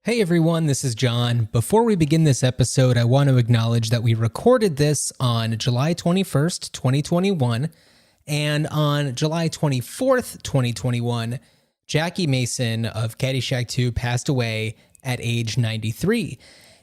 Hey everyone, this is John. Before we begin this episode, I want to acknowledge that we recorded this on July 21st, 2021, and on July 24th, 2021, Jackie Mason of Caddyshack 2 passed away at age 93.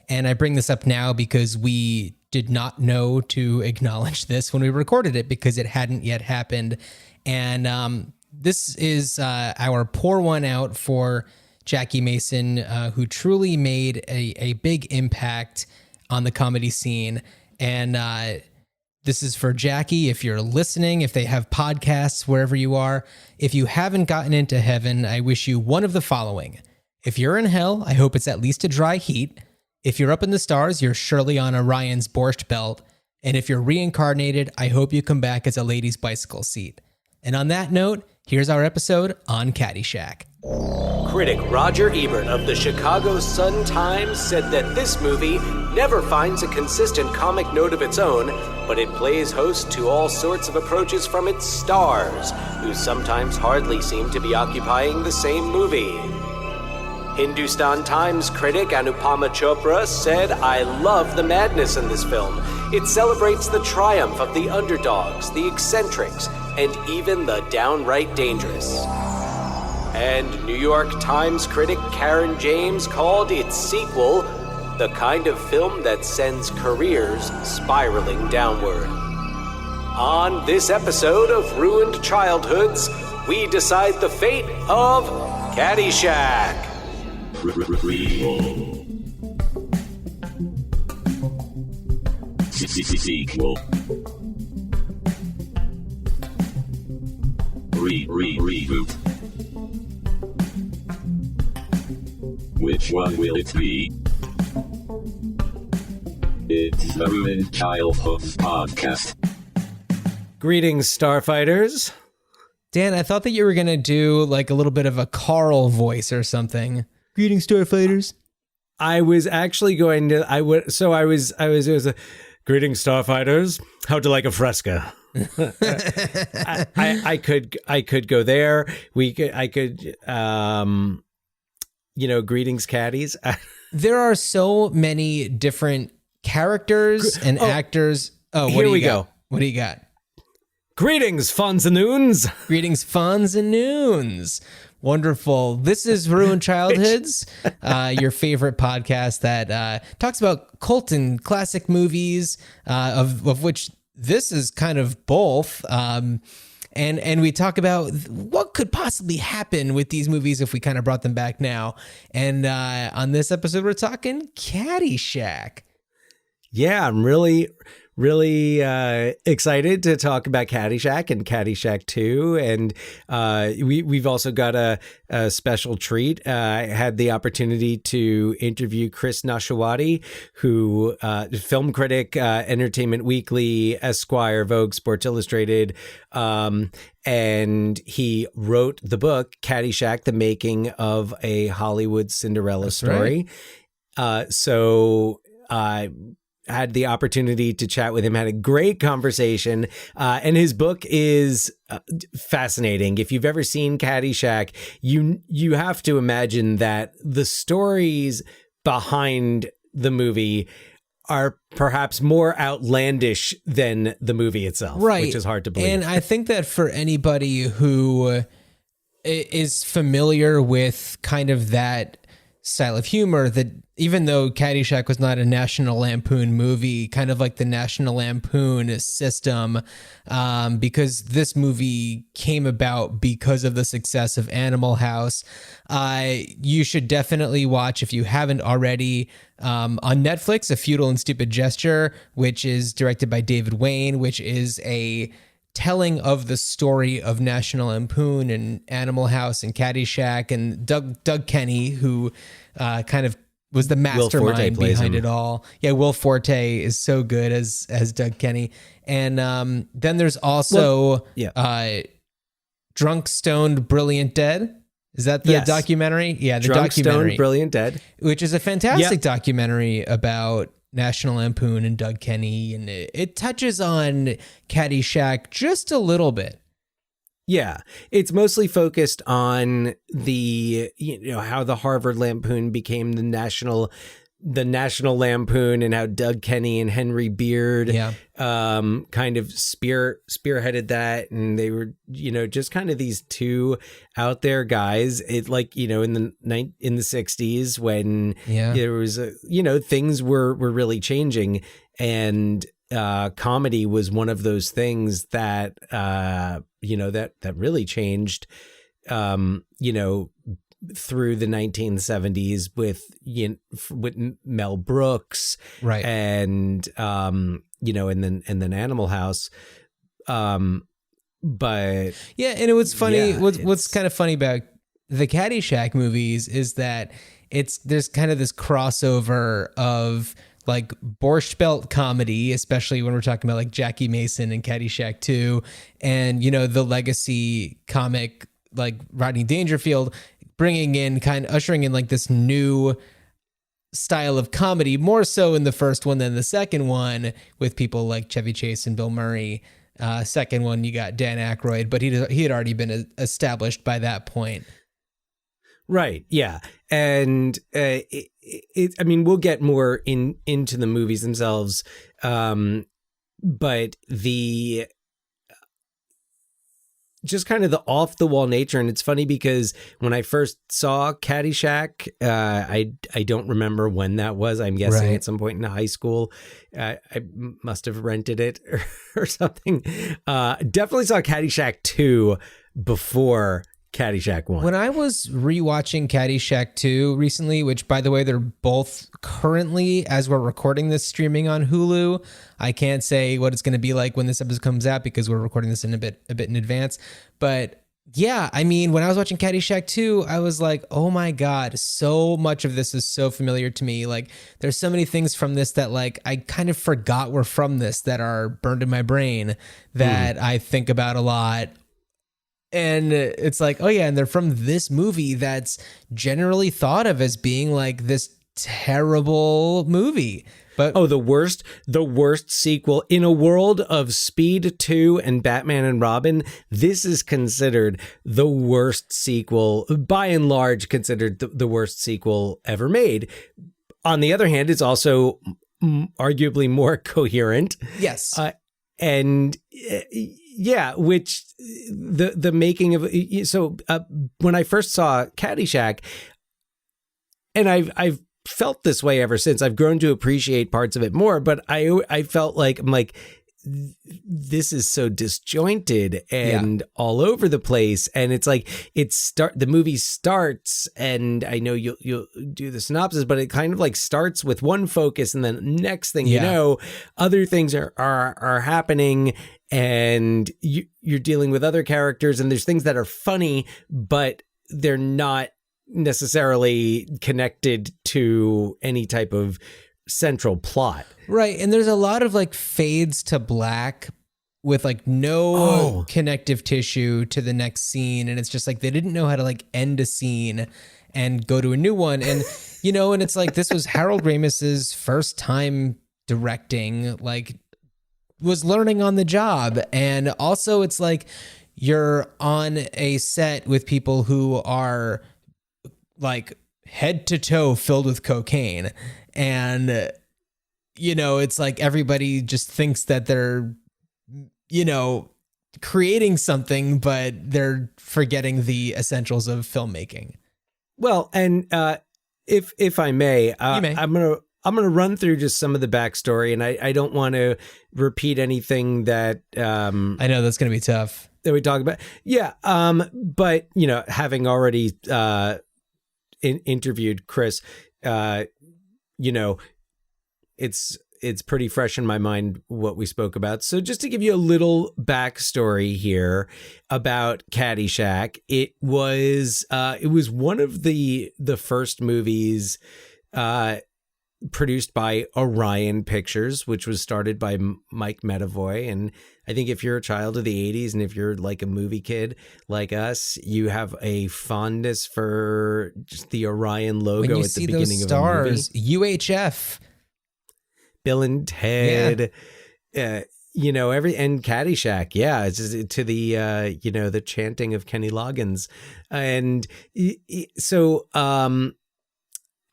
And I bring this up now because we did not know to acknowledge this when we recorded it because it hadn't yet happened. And this is our pour one out for Jackie Mason, who truly made a big impact on the comedy scene. And this is for Jackie. If you're listening, if they have podcasts, wherever you are, if you haven't gotten into heaven, I wish you one of the following. If you're in hell, I hope it's at least a dry heat. If you're up in the stars, you're surely on Orion's borscht belt. And if you're reincarnated, I hope you come back as a lady's bicycle seat. And on that note, here's our episode on Caddyshack. Critic Roger Ebert of the Chicago Sun-Times said that this movie never finds a consistent comic note of its own, but it plays host to all sorts of approaches from its stars, who sometimes hardly seem to be occupying the same movie. Hindustan Times critic Anupama Chopra said, "I love the madness in this film. It celebrates the triumph of the underdogs, the eccentrics, and even the downright dangerous." And New York Times critic Karen James called its sequel the kind of film that sends careers spiraling downward. On this episode of Ruined Childhoods, we decide the fate of Caddyshack. Sequel. Reboot. Which one will it be? It's the Ruined Childhoods podcast. Greetings, Starfighters. Dan, I thought that you were going to do like a little bit of a Carl voice or something. Greetings, Starfighters. I was actually going to. It was a greetings, Starfighters. How'd you like a fresca? I could go there. Greetings, caddies. There are so many different characters and actors. Oh, here we go. What do you got? Greetings, Fonz and Noons. Greetings, Fonz and Noons. Wonderful. This is Ruined Childhoods, your favorite podcast that talks about cult and classic movies, of which this is kind of both. And we talk about what could possibly happen with these movies if we kind of brought them back now. And on this episode, we're talking Caddyshack. Yeah, I'm really excited to talk about Caddyshack and Caddyshack 2. And we've also got a special treat. I had the opportunity to interview Chris Nashawaty, who film critic, Entertainment Weekly, Esquire, Vogue, Sports Illustrated. And he wrote the book Caddyshack, The Making of a Hollywood Cinderella Story. Right. So I had the opportunity to chat with him, had a great conversation, and his book is fascinating. If you've ever seen Caddyshack, you have to imagine that the stories behind the movie are perhaps more outlandish than the movie itself, right? Which is hard to believe. And I think that for anybody who is familiar with kind of that style of humor, that even though Caddyshack was not a National Lampoon movie, kind of like the National Lampoon system, because this movie came about because of the success of Animal House, you should definitely watch, if you haven't already, on Netflix, A Futile and Stupid Gesture, which is directed by David Wayne, which is a telling of the story of National Lampoon and Animal House and Caddyshack, and Doug Kenney, who kind of was the mastermind behind it all. Yeah, Will Forte is so good as Doug Kenney. And then there's also Drunk, Stoned, Brilliant, Dead. Is that the documentary? Yeah, the Drunk, documentary. Stoned, Brilliant, Dead. Which is a fantastic documentary about National Lampoon and Doug Kenney. And it touches on Caddyshack just a little bit. Yeah, it's mostly focused on the, how the Harvard Lampoon became the National Lampoon, and how Doug Kenney and Henry Beard kind of spearheaded that, and they were just kind of these two out there guys. It in the 60s when there was things were really changing, and comedy was one of those things that that really changed through the 1970s with Mel Brooks, right, and and then Animal House, but yeah. And it was funny. What's kind of funny about the Caddyshack movies is that there's kind of this crossover of like Borscht Belt comedy, especially when we're talking about like Jackie Mason and Caddyshack 2, and the legacy comic like Rodney Dangerfield, ushering in like this new style of comedy, more so in the first one than the second one, with people like Chevy Chase and Bill Murray. Second one, you got Dan Aykroyd, but he had already been established by that point. Right. Yeah. And we'll get more into the movies themselves. But just kind of the off the wall nature. And it's funny because when I first saw Caddyshack, I don't remember when that was. I'm guessing at some point in high school. I must have rented it or something. Definitely saw Caddyshack 2 before Caddyshack 1. When I was rewatching Caddyshack 2 recently, which by the way, they're both currently, as we're recording this, streaming on Hulu. I can't say what it's going to be like when this episode comes out because we're recording this in a bit in advance. But yeah, I mean, when I was watching Caddyshack 2, I was like, oh my God, so much of this is so familiar to me. Like there's so many things from this that like I kind of forgot were from this, that are burned in my brain, that I think about a lot. And it's like, oh yeah, and they're from this movie that's generally thought of as being like this terrible movie. But the worst sequel in a world of Speed 2 and Batman and Robin. This is considered the worst sequel, by and large, considered the worst sequel ever made. On the other hand, it's also arguably more coherent. Yes. Which the making of when I first saw Caddyshack, and I've felt this way ever since. I've grown to appreciate parts of it more, but I felt like I'm like, this is so disjointed and all over the place, and it's like the movie starts, and I know you'll do the synopsis, but it kind of like starts with one focus, and then next thing you know, other things are happening, and you're dealing with other characters, and there's things that are funny, but they're not necessarily connected to any type of central plot. Right. And there's a lot of like fades to black with like no connective tissue to the next scene. And it's just like they didn't know how to like end a scene and go to a new one. And, and it's like this was Harold Ramis's first time directing, like was learning on the job. And also it's like you're on a set with people who are like head to toe filled with cocaine. And, it's like everybody just thinks that they're, creating something, but they're forgetting the essentials of filmmaking. Well, and if I may, you may. I'm gonna run through just some of the backstory, and I don't want to repeat anything that I know that's gonna be tough that we talk about. Yeah, but having already interviewed Chris, it's pretty fresh in my mind what we spoke about. So just to give you a little backstory here about Caddyshack, it was one of the first movies produced by Orion Pictures, which was started by Mike Medavoy. And I think if you're a child of the 80s and if you're like a movie kid like us, you have a fondness for just the Orion logo at the beginning of a movie. UHF. Bill and Ted. and Caddyshack, yeah, it's just to the the chanting of Kenny Loggins, and so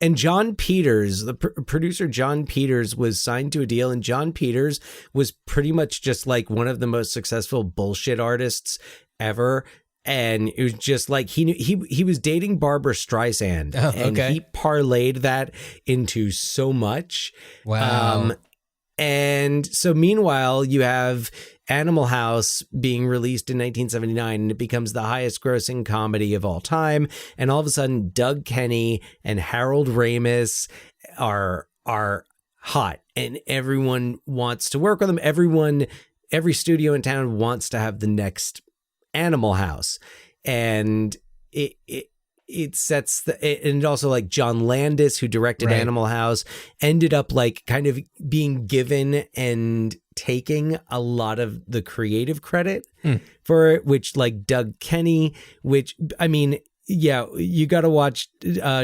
and John Peters, the producer John Peters, was signed to a deal, and John Peters was pretty much just like one of the most successful bullshit artists ever. And it was just like he was dating Barbara Streisand, and he parlayed that into so much. Wow. And so meanwhile, you have Animal House being released in 1979, and it becomes the highest grossing comedy of all time. And all of a sudden, Doug Kenney and Harold Ramis are hot, and everyone wants to work with them. Every studio in town wants to have the next Animal House. And it sets and also like John Landis, who directed Animal House, ended up like kind of being given and taking a lot of the creative credit for it, which like Doug Kenney, which I mean, yeah, you got to watch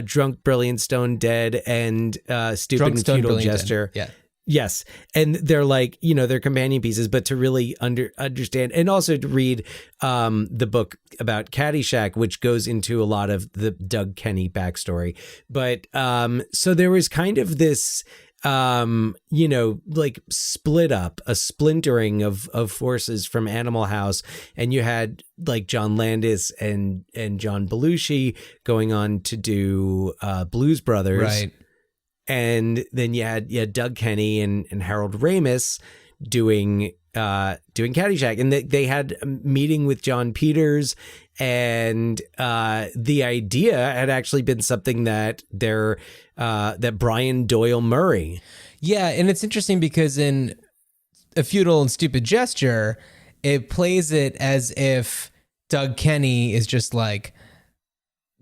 Drunk, Brilliant, Stone Dead and Stupid Drunk, and Stone, Futile Brilliant, Gesture. Dead. Yeah. Yes. And they're like, they're companion pieces, but to really understand and also to read the book about Caddyshack, which goes into a lot of the Doug Kenney backstory. But so there was kind of this, like split up, a splintering of forces from Animal House. And you had like John Landis and John Belushi going on to do Blues Brothers. Right. And then you had Doug Kenney and Harold Ramis doing Caddyshack, and they had a meeting with John Peters, and the idea had actually been something that that Brian Doyle Murray. Yeah, and it's interesting because in A Futile and Stupid Gesture, it plays it as if Doug Kenney is just like,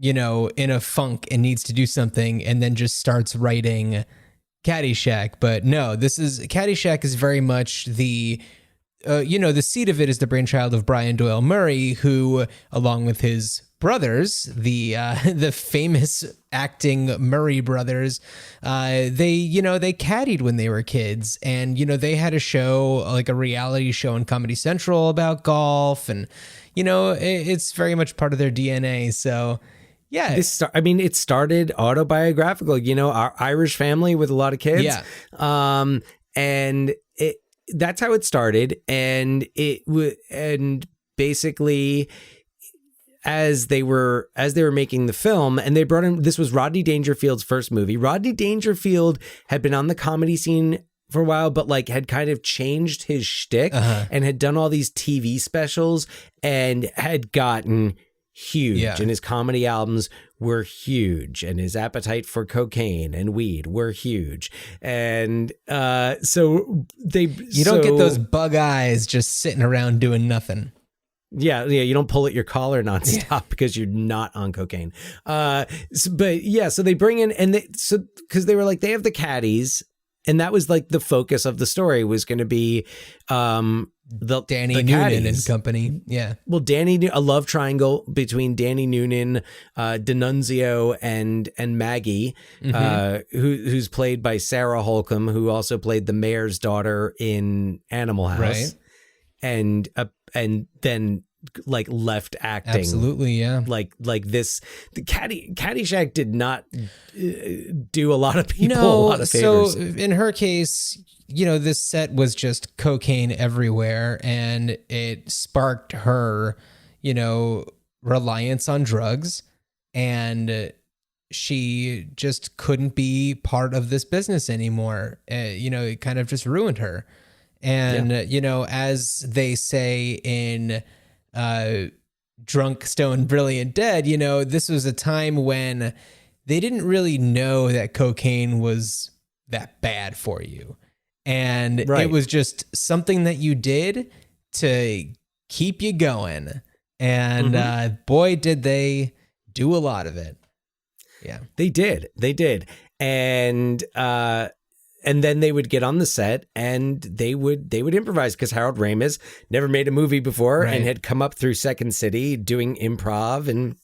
in a funk and needs to do something, and then just starts writing Caddyshack. But no, Caddyshack is very much the seed of it is the brainchild of Brian Doyle Murray, who, along with his brothers, the famous acting Murray brothers, they caddied when they were kids, and they had a show, like a reality show on Comedy Central about golf, and it's very much part of their DNA. So yeah, it started autobiographical. Our Irish family with a lot of kids. Yeah, and that's how it started, and basically, as they were making the film, and they brought in, this was Rodney Dangerfield's first movie. Rodney Dangerfield had been on the comedy scene for a while, but like had kind of changed his shtick and had done all these TV specials and had gotten huge, and his comedy albums were huge, and his appetite for cocaine and weed were huge, and so you don't get those bug eyes just sitting around doing nothing. Yeah, you don't pull at your collar nonstop because you're not on cocaine. So they bring in, because they were like, they have the caddies, and that was like the focus of the story was going to be the Danny the Noonan caddies. and company. Yeah. Well, a love triangle between Danny Noonan, D'Annunzio, and Maggie, who's played by Sarah Holcomb, who also played the mayor's daughter in Animal House, right? And then like left acting. Absolutely, yeah. Like this, the Caddyshack did not do a lot of people a lot of favors. So in her case, this set was just cocaine everywhere, and it sparked her, reliance on drugs, and she just couldn't be part of this business anymore. It kind of just ruined her. And, as they say in Drunk, Stone, Brilliant, Dead, this was a time when they didn't really know that cocaine was that bad for you. And it was just something that you did to keep you going. And boy, did they do a lot of it. Yeah, they did. And then they would get on the set and they would improvise, because Harold Ramis never made a movie before and had come up through Second City doing improv, and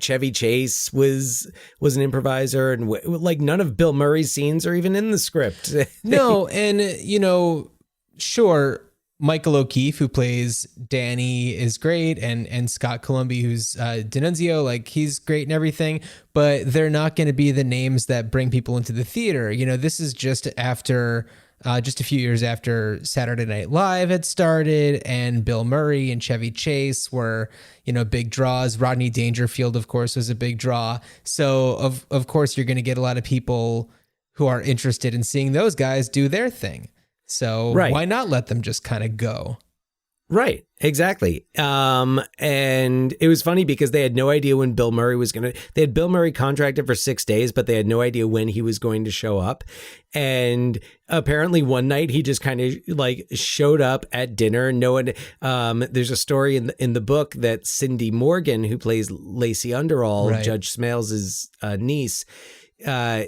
Chevy Chase was an improviser, and like none of Bill Murray's scenes are even in the script. No, and sure, Michael O'Keefe, who plays Danny, is great, and Scott Columbia, who's D'Annunzio, like, he's great and everything, but they're not going to be the names that bring people into the theater. You know, this is just after, just a few years after Saturday Night Live had started, and Bill Murray and Chevy Chase were, you know, big draws. Rodney Dangerfield, of course, was a big draw. So, of course, you're going to get a lot of people who are interested in seeing those guys do their thing. So why not let them just kind of go? Right, exactly. And it was funny because they had no idea when Bill Murray was they had Bill Murray contracted for 6 days, but they had no idea when he was going to show up. And apparently one night he just kind of like showed up at dinner. No one, there's a story in the book that Cindy Morgan, who plays Lacey Underall, right, Judge Smales' niece,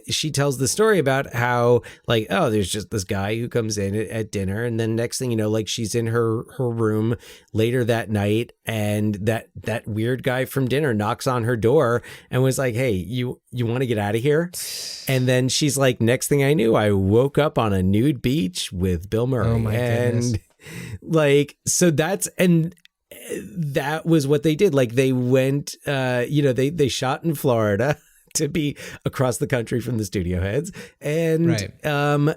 she tells the story about how, like, oh, there's just this guy who comes in at dinner, and then next thing you know, like, she's in her room later that night, and that weird guy from dinner knocks on her door and was like, hey, you want to get out of here? And then she's like, next thing I knew, I woke up on a nude beach with Bill Murray. Oh my goodness. Like, so that was what they did. Like, they went, they shot in Florida to be across the country from the studio heads. And, right.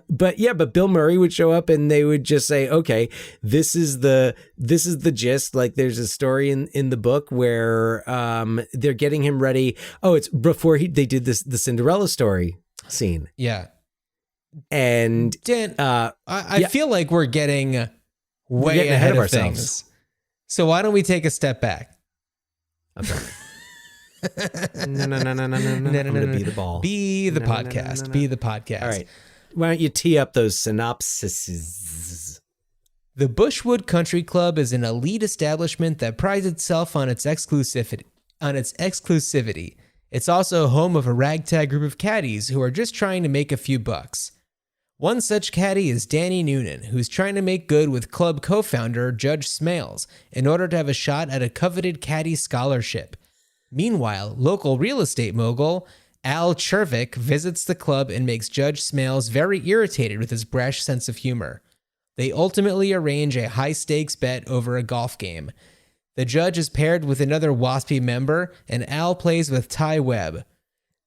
But Bill Murray would show up and they would just say, okay, this is the gist. Like, there's a story in the book where, they're getting him ready. Oh, it's before they did the Cinderella Story scene. Yeah. And Dan, I feel like we're getting way ahead of ourselves. Things. So why don't we take a step back? Okay. No. I'm gonna be the ball. Be the podcast. Be the podcast. All right. Why don't you tee up those synopsises? The Bushwood Country Club is an elite establishment that prides itself on its exclusivity. It's also home of a ragtag group of caddies who are just trying to make a few bucks. One such caddy is Danny Noonan, who's trying to make good with club co-founder Judge Smales in order to have a shot at a coveted caddy scholarship. Meanwhile, local real estate mogul Al Chervick visits the club and makes Judge Smales very irritated with his brash sense of humor. They ultimately arrange a high-stakes bet over a golf game. The judge is paired with another waspy member, and Al plays with Ty Webb,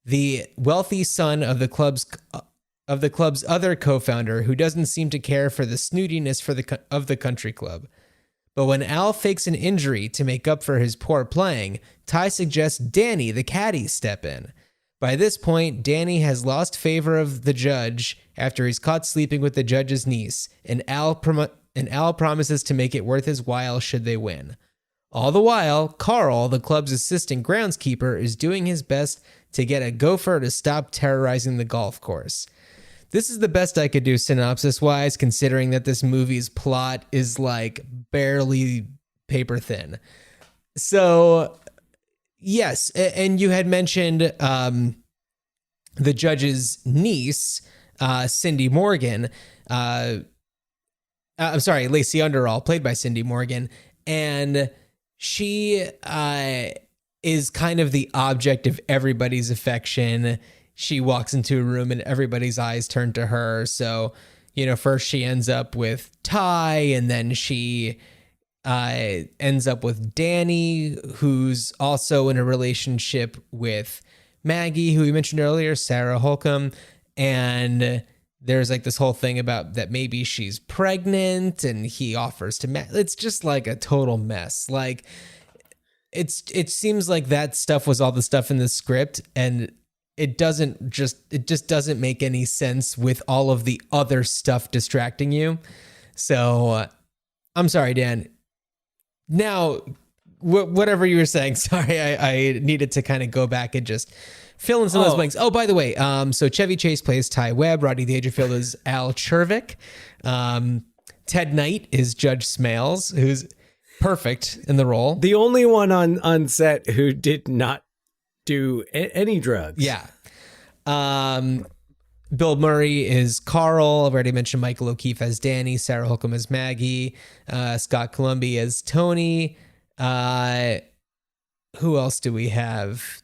the wealthy son of the club's other co-founder, who doesn't seem to care for the snootiness of the country club. But when Al fakes an injury to make up for his poor playing, Ty suggests Danny, the caddy, step in. By this point, Danny has lost favor of the judge after he's caught sleeping with the judge's niece, and Al promises to make it worth his while should they win. All the while, Carl, the club's assistant groundskeeper, is doing his best to get a gopher to stop terrorizing the golf course. This is the best I could do synopsis-wise, considering that this movie's plot is like barely paper thin. So, yes, and you had mentioned the judge's niece, Cindy Morgan. I'm sorry, Lacey Underall, played by Cindy Morgan, and she is kind of the object of everybody's affection. She walks into a room and everybody's eyes turn to her. So, first she ends up with Ty, and then she ends up with Danny, who's also in a relationship with Maggie, who we mentioned earlier, Sarah Holcomb. And there's like this whole thing about that maybe she's pregnant, and he offers to it's just like a total mess. Like, it seems like that stuff was all the stuff in the script, and it just doesn't make any sense with all of the other stuff distracting you. So I'm sorry, Dan. Now, whatever you were saying, sorry, I needed to kind of go back and just fill in some of those blanks. Oh, by the way, so Chevy Chase plays Ty Webb. Rodney Dangerfield is Al Chervick. Ted Knight is Judge Smales, who's perfect in the role. The only one on set who did not do any drugs. Yeah. Bill Murray is Carl. I've already mentioned Michael O'Keefe as Danny, Sarah Holcomb as Maggie, Scott Columbia as Tony. Who else do we have?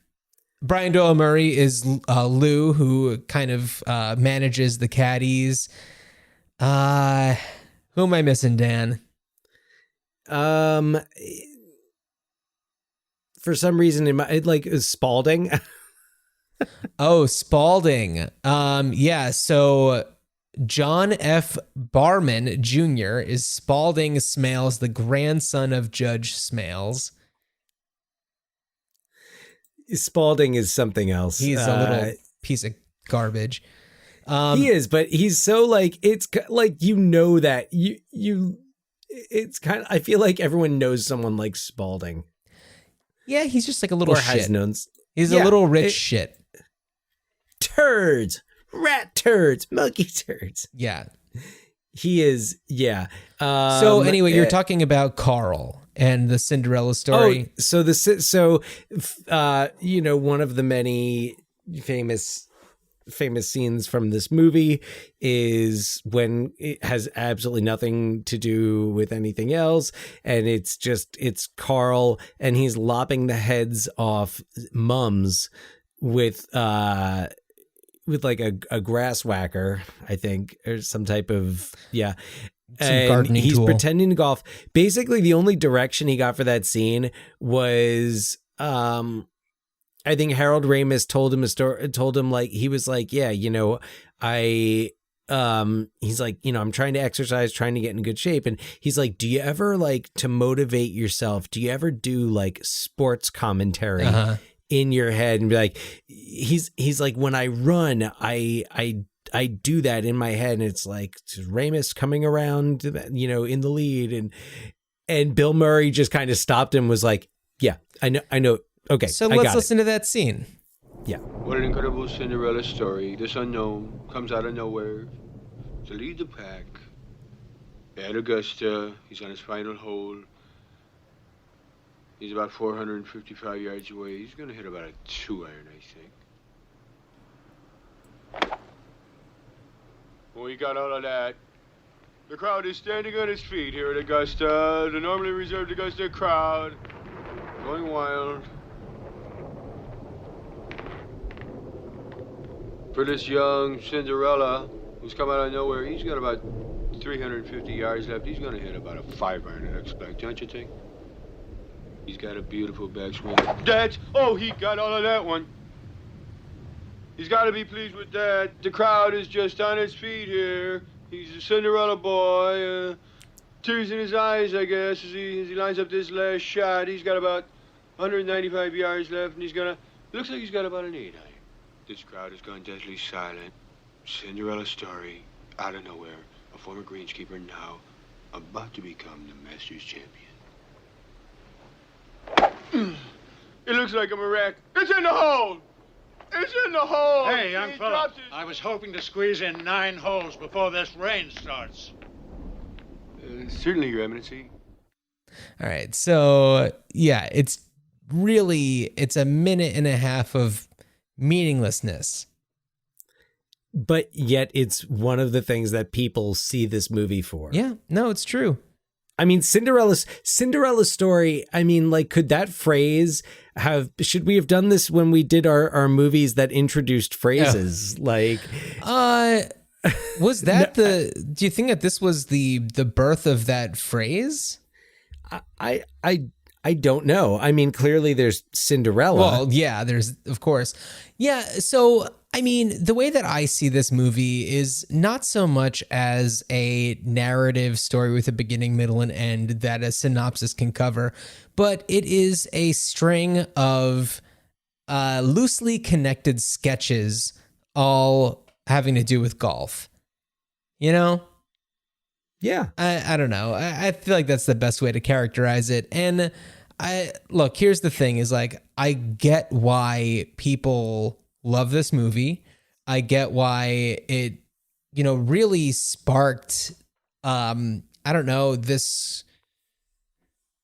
Brian Doyle Murray is Lou, who kind of manages the caddies. Who am I missing, Dan? For some reason, is Spalding. Oh, Spalding. Yeah. So John F. Barman Jr. is Spalding Smales, the grandson of Judge Smales. Spalding is something else. He's a little piece of garbage. He is, but he's so it's like, that it's kind of, I feel like everyone knows someone like Spalding. Yeah, he's just like a little or shit. Has known. He's a little rich shit. Turds, rat turds, monkey turds. Yeah. He is, yeah. So anyway, you're talking about Carl and the Cinderella story. Oh, one of the many famous scenes from this movie is when it has absolutely nothing to do with anything else, and it's Carl, and he's lopping the heads off mums with like a grass whacker, I think, or some type of Some gardening he's tool. pretending to golf. Basically, the only direction he got for that scene was I think Harold Ramis told him a story. Told him he was like, yeah, he's like, I'm trying to exercise, trying to get in good shape, and he's like, do you ever to motivate yourself? Do you ever do sports commentary in your head and be like, he's like, when I run, I do that in my head, and it's like Ramis coming around, in the lead, and Bill Murray just kind of stopped him, was like, yeah, I know. Okay, so let's listen to that scene. Yeah. What an incredible Cinderella story. This unknown comes out of nowhere to lead the pack. At Augusta, he's on his final hole. He's about 455 yards away. He's going to hit about a 2-iron, I think. When we got out of that, the crowd is standing on its feet here at Augusta. The normally reserved Augusta crowd going wild. For this young Cinderella, who's come out of nowhere, he's got about 350 yards left. He's going to hit about a 5-iron, I expect, don't you think? He's got a beautiful backswing. He got all of that one. He's got to be pleased with that. The crowd is just on its feet here. He's a Cinderella boy. Tears in his eyes, I guess, as he lines up this last shot. He's got about 195 yards left, and looks like he's got about an 8-iron. This crowd has gone deadly silent. Cinderella story, out of nowhere. A former greenskeeper now about to become the Masters champion. It looks like a wreck. It's in the hole! It's in the hole! Hey, young fella, I was hoping to squeeze in 9 holes before this rain starts. Certainly, Your Eminency. All right. So, yeah, it's a minute and a half of meaninglessness. But yet it's one of the things that people see this movie for. Yeah, no, it's true. I mean, Cinderella's story, I mean, could that phrase should we have done this when we did our movies that introduced phrases? Was that do you think that this was the birth of that phrase? I don't know. I mean, clearly there's Cinderella. Well, yeah, there's, of course. Yeah, so, I mean, the way that I see this movie is not so much as a narrative story with a beginning, middle, and end that a synopsis can cover, but it is a string of loosely connected sketches, all having to do with golf. Yeah. I don't know. I feel like that's the best way to characterize it. And here's the thing is I get why people love this movie. I get why it, really sparked, this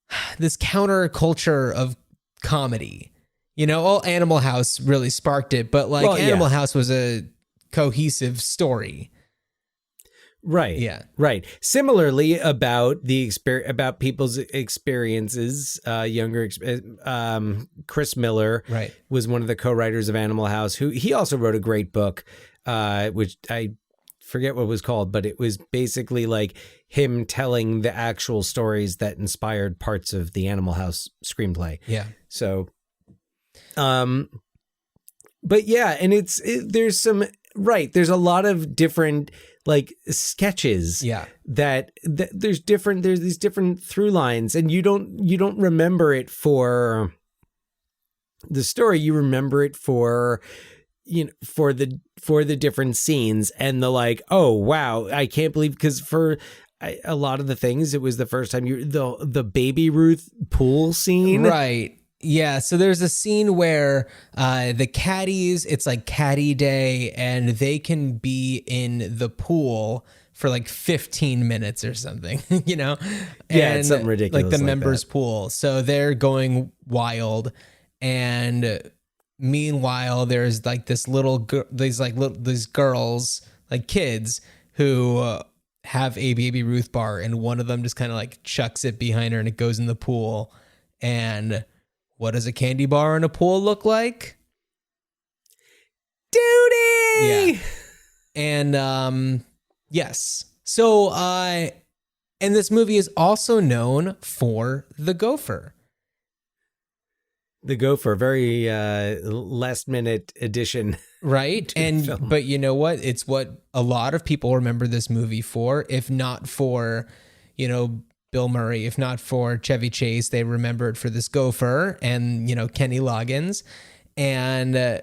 counterculture of comedy. Animal House really sparked it, but Animal House was a cohesive story. Right. Yeah. Right. Similarly, about people's experiences, Chris Miller was one of the co-writers of Animal House, who he also wrote a great book, which I forget what it was called, but it was basically like him telling the actual stories that inspired parts of the Animal House screenplay. Yeah. So, but yeah, and there's a lot of different like sketches. Yeah. That there's these different through lines, and you don't remember it for the story. You remember it for, for the different scenes and the like, oh wow, I can't believe, because for a lot of the things, it was the first time the Baby Ruth pool scene. Right. Yeah, so there's a scene where the caddies, it's like caddy day, and they can be in the pool for like 15 minutes or something, Yeah, and it's something ridiculous. Like the like members that. pool. So they're going wild, and meanwhile, there's like this these girls, like kids, who have a Baby Ruth bar, and one of them just kind of like chucks it behind her, and it goes in the pool, and what does a candy bar in a pool look like? Duty! Yeah. And yes. So and this movie is also known for the gopher. The gopher, very last minute addition. Right? And film. but you know what? It's what a lot of people remember this movie for, if not for, Bill Murray, if not for Chevy Chase, they remember it for this gopher and, Kenny Loggins. And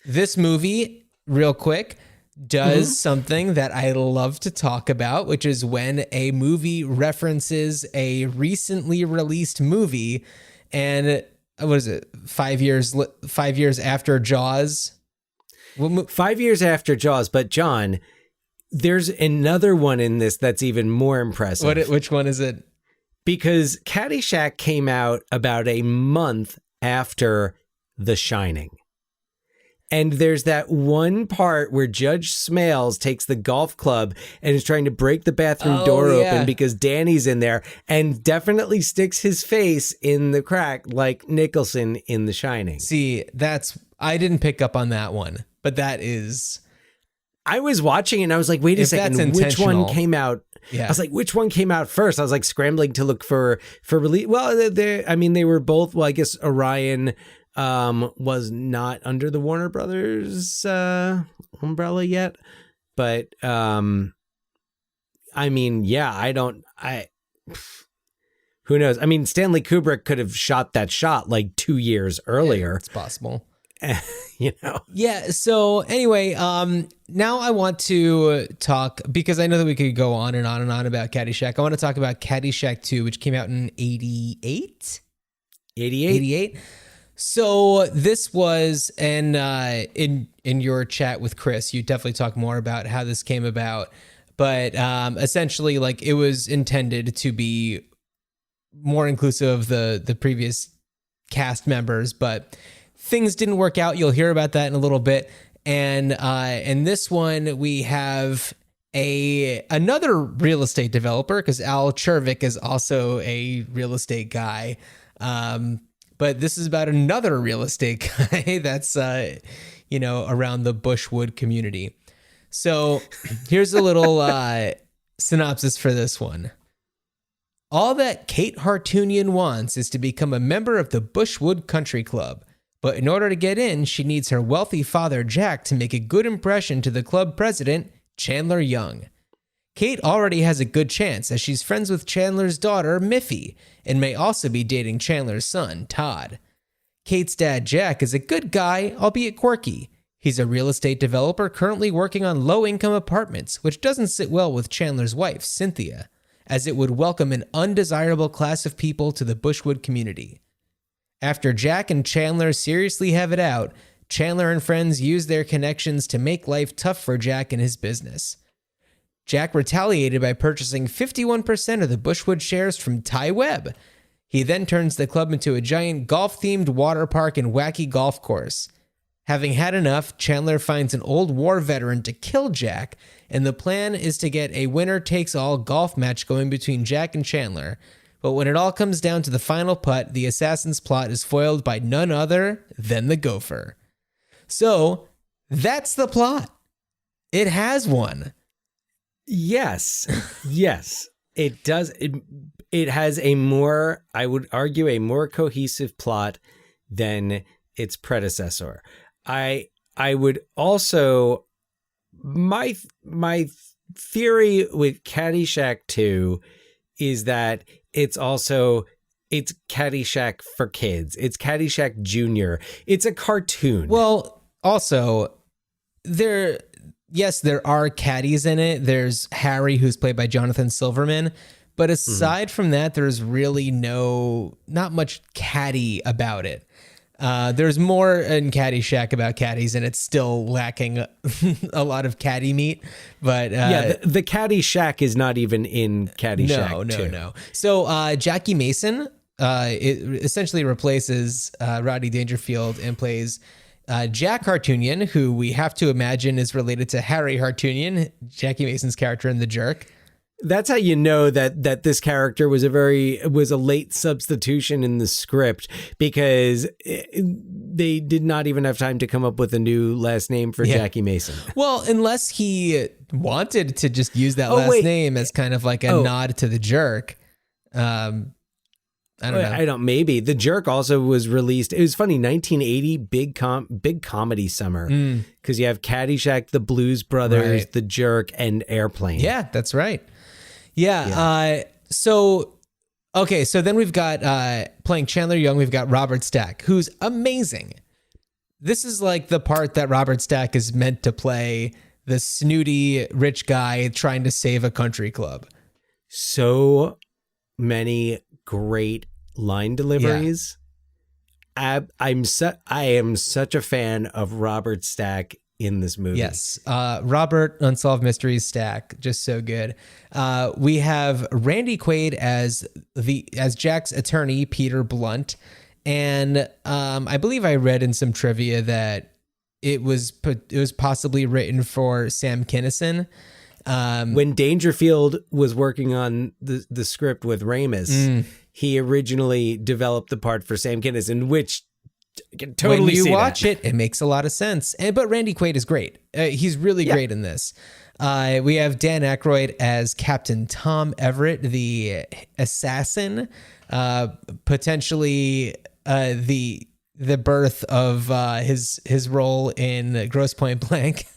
this movie, real quick, does something that I love to talk about, which is when a movie references a recently released movie. And what is it? 5 years after Jaws? 5 years after Jaws. But John, there's another one in this that's even more impressive. Which one is it? Because Caddyshack came out about a month after The Shining. And there's that one part where Judge Smales takes the golf club and is trying to break the bathroom door open because Danny's in there, and definitely sticks his face in the crack like Nicholson in The Shining. See, I didn't pick up on that one, but that is... I was watching and I was like, wait a second, which one came out? Yeah. I was like, which one came out first? I was like scrambling to look for release. Well, they were both, well, I guess Orion was not under the Warner Brothers umbrella yet. But who knows? I mean, Stanley Kubrick could have shot that shot like 2 years earlier. Yeah, it's possible. Yeah. So anyway, now I want to talk, because I know that we could go on and on and on about Caddyshack. I want to talk about Caddyshack 2, which came out in 88. So this was, and in your chat with Chris, you definitely talk more about how this came about. But essentially, like, it was intended to be more inclusive of the previous cast members, but things didn't work out. You'll hear about that in a little bit. And in this one, we have another real estate developer, because Al Chervik is also a real estate guy. But this is about another real estate guy that's, around the Bushwood community. So here's a little synopsis for this one. All that Kate Hartunian wants is to become a member of the Bushwood Country Club. But in order to get in, she needs her wealthy father, Jack, to make a good impression to the club president, Chandler Young. Kate already has a good chance, as she's friends with Chandler's daughter, Miffy, and may also be dating Chandler's son, Todd. Kate's dad, Jack, is a good guy, albeit quirky. He's a real estate developer currently working on low-income apartments, which doesn't sit well with Chandler's wife, Cynthia, as it would welcome an undesirable class of people to the Bushwood community. After Jack and Chandler seriously have it out, Chandler and friends use their connections to make life tough for Jack and his business. Jack retaliated by purchasing 51% of the Bushwood shares from Ty Webb. He then turns the club into a giant golf-themed water park and wacky golf course. Having had enough, Chandler finds an old war veteran to kill Jack, and the plan is to get a winner-takes-all golf match going between Jack and Chandler. But when it all comes down to the final putt, the assassin's plot is foiled by none other than the gopher. So, that's the plot. It has one. Yes. Yes. It does. It has a more, I would argue, a more cohesive plot than its predecessor. I would also, my theory with Caddyshack 2 is that it's Caddyshack for kids. It's Caddyshack Junior. It's a cartoon. Well, also, there are caddies in it. There's Harry, who's played by Jonathan Silverman. But aside from that, there's really not much caddy about it. There's more in Caddyshack about caddies, and it's still lacking a lot of caddy meat. But the Caddyshack is not even in Caddyshack. No. So Jackie Mason it essentially replaces Rodney Dangerfield and plays Jack Hartunian, who we have to imagine is related to Harry Hartunian, Jackie Mason's character in The Jerk. That's how you know that this character was a late substitution in the script, because they did not even have time to come up with a new last name for Jackie Mason. Well, unless he wanted to just use that name as kind of like a nod to The Jerk. I don't know. Maybe The Jerk also was released. It was funny, 1980, big comedy summer, because you have Caddyshack, The Blues Brothers, The Jerk, and Airplane. Yeah, that's right. Yeah. So then we've got playing Chandler Young, we've got Robert Stack, who's amazing. This is like the part that Robert Stack is meant to play, the snooty rich guy trying to save a country club. So many great line deliveries. Yeah. I am such a fan of Robert Stack in this movie. Yes. Robert Unsolved Mysteries Stack, just so good. We have Randy Quaid as Jack's attorney, Peter Blunt. And I believe I read in some trivia that it was possibly written for Sam Kinison. When Dangerfield was working on the script with Ramis, he originally developed the part for Sam Kinison, which I can totally when you see watch it makes a lot of sense. But Randy Quaid is great. He's really great in this. We have Dan Aykroyd as Captain Tom Everett, the assassin, potentially the birth of his role in Grosse Pointe Blank.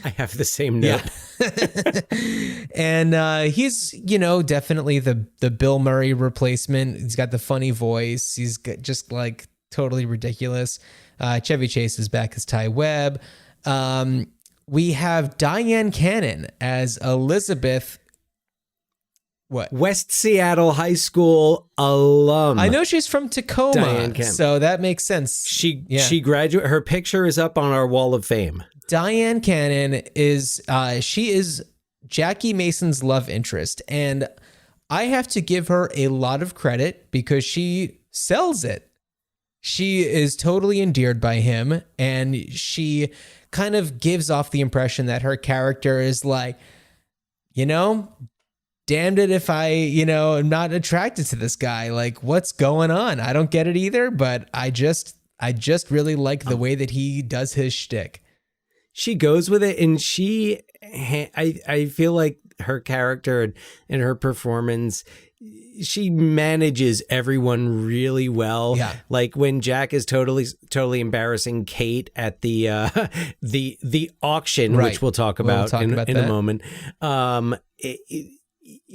I have the same note. Yeah. And he's, definitely the Bill Murray replacement. He's got the funny voice. He's just like totally ridiculous. Chevy Chase is back as Ty Webb. We have Diane Cannon as Elizabeth. What? West Seattle High School alum. I know she's from Tacoma, so that makes sense. She graduated. Her picture is up on our wall of fame. Diane Cannon is Jackie Mason's love interest, and I have to give her a lot of credit because she sells it. She is totally endeared by him, and she kind of gives off the impression that her character is like, damned it if I, am not attracted to this guy. Like, what's going on? I don't get it either, but I just really like the way that he does his shtick. She goes with it, and I feel like her character and her performance, she manages everyone really well. Yeah. Like when Jack is totally embarrassing Kate at the auction, which we'll talk about in a moment.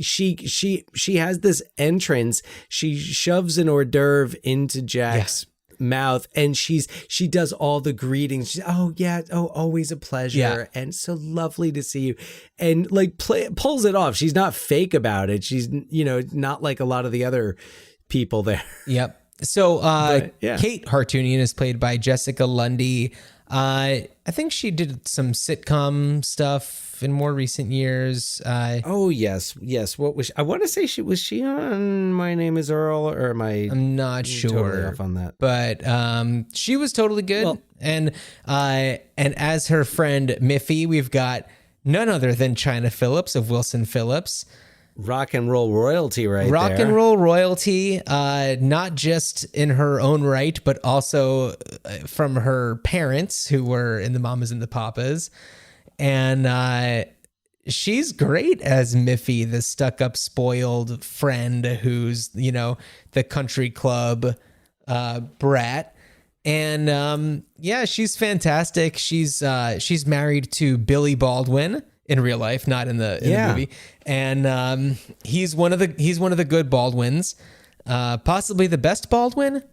She has this entrance. She shoves an hors d'oeuvre into Jack's mouth, and she does all the greetings. She's, always a pleasure, and so lovely to see you, and like pulls it off. She's not fake about it. She's not like a lot of the other people there. Yep. So Kate Hartunian is played by Jessica Lundy. I think she did some sitcom stuff in more recent years. Yes. What was I want to say? Was she on My Name Is Earl, or am I? I'm not sure. Totally off on that. But she was totally good. Well, and as her friend Miffy, we've got none other than China Phillips of Wilson Phillips. Rock and roll royalty, right? Rock and roll royalty, not just in her own right, but also from her parents, who were in the Mamas and the Papas. And she's great as Miffy, the stuck-up, spoiled friend who's, the country club brat. And yeah, she's fantastic. She's married to Billy Baldwin in real life, not in the movie. And he's one of the good Baldwins, possibly the best Baldwin.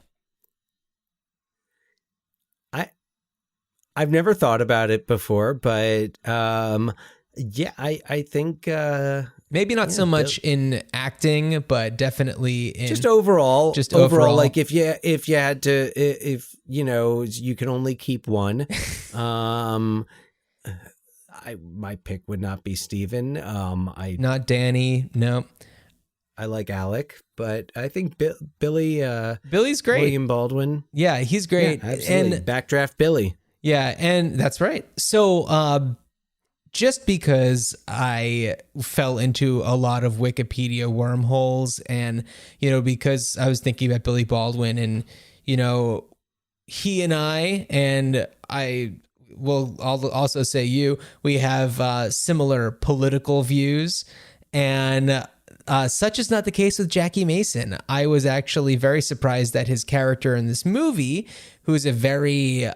I've never thought about it before, but yeah, I think maybe not so much in acting, but definitely in just overall. Like if you had to, if you can only keep one, my pick would not be Steven. Not Danny. No, I like Alec, but I think Billy's great. William Baldwin. Yeah, he's great. Yeah, absolutely. And Backdraft Billy. Yeah, and that's right. So just because I fell into a lot of Wikipedia wormholes and, because I was thinking about Billy Baldwin and, he and I will also say we have similar political views, and such is not the case with Jackie Mason. I was actually very surprised that his character in this movie, who's a very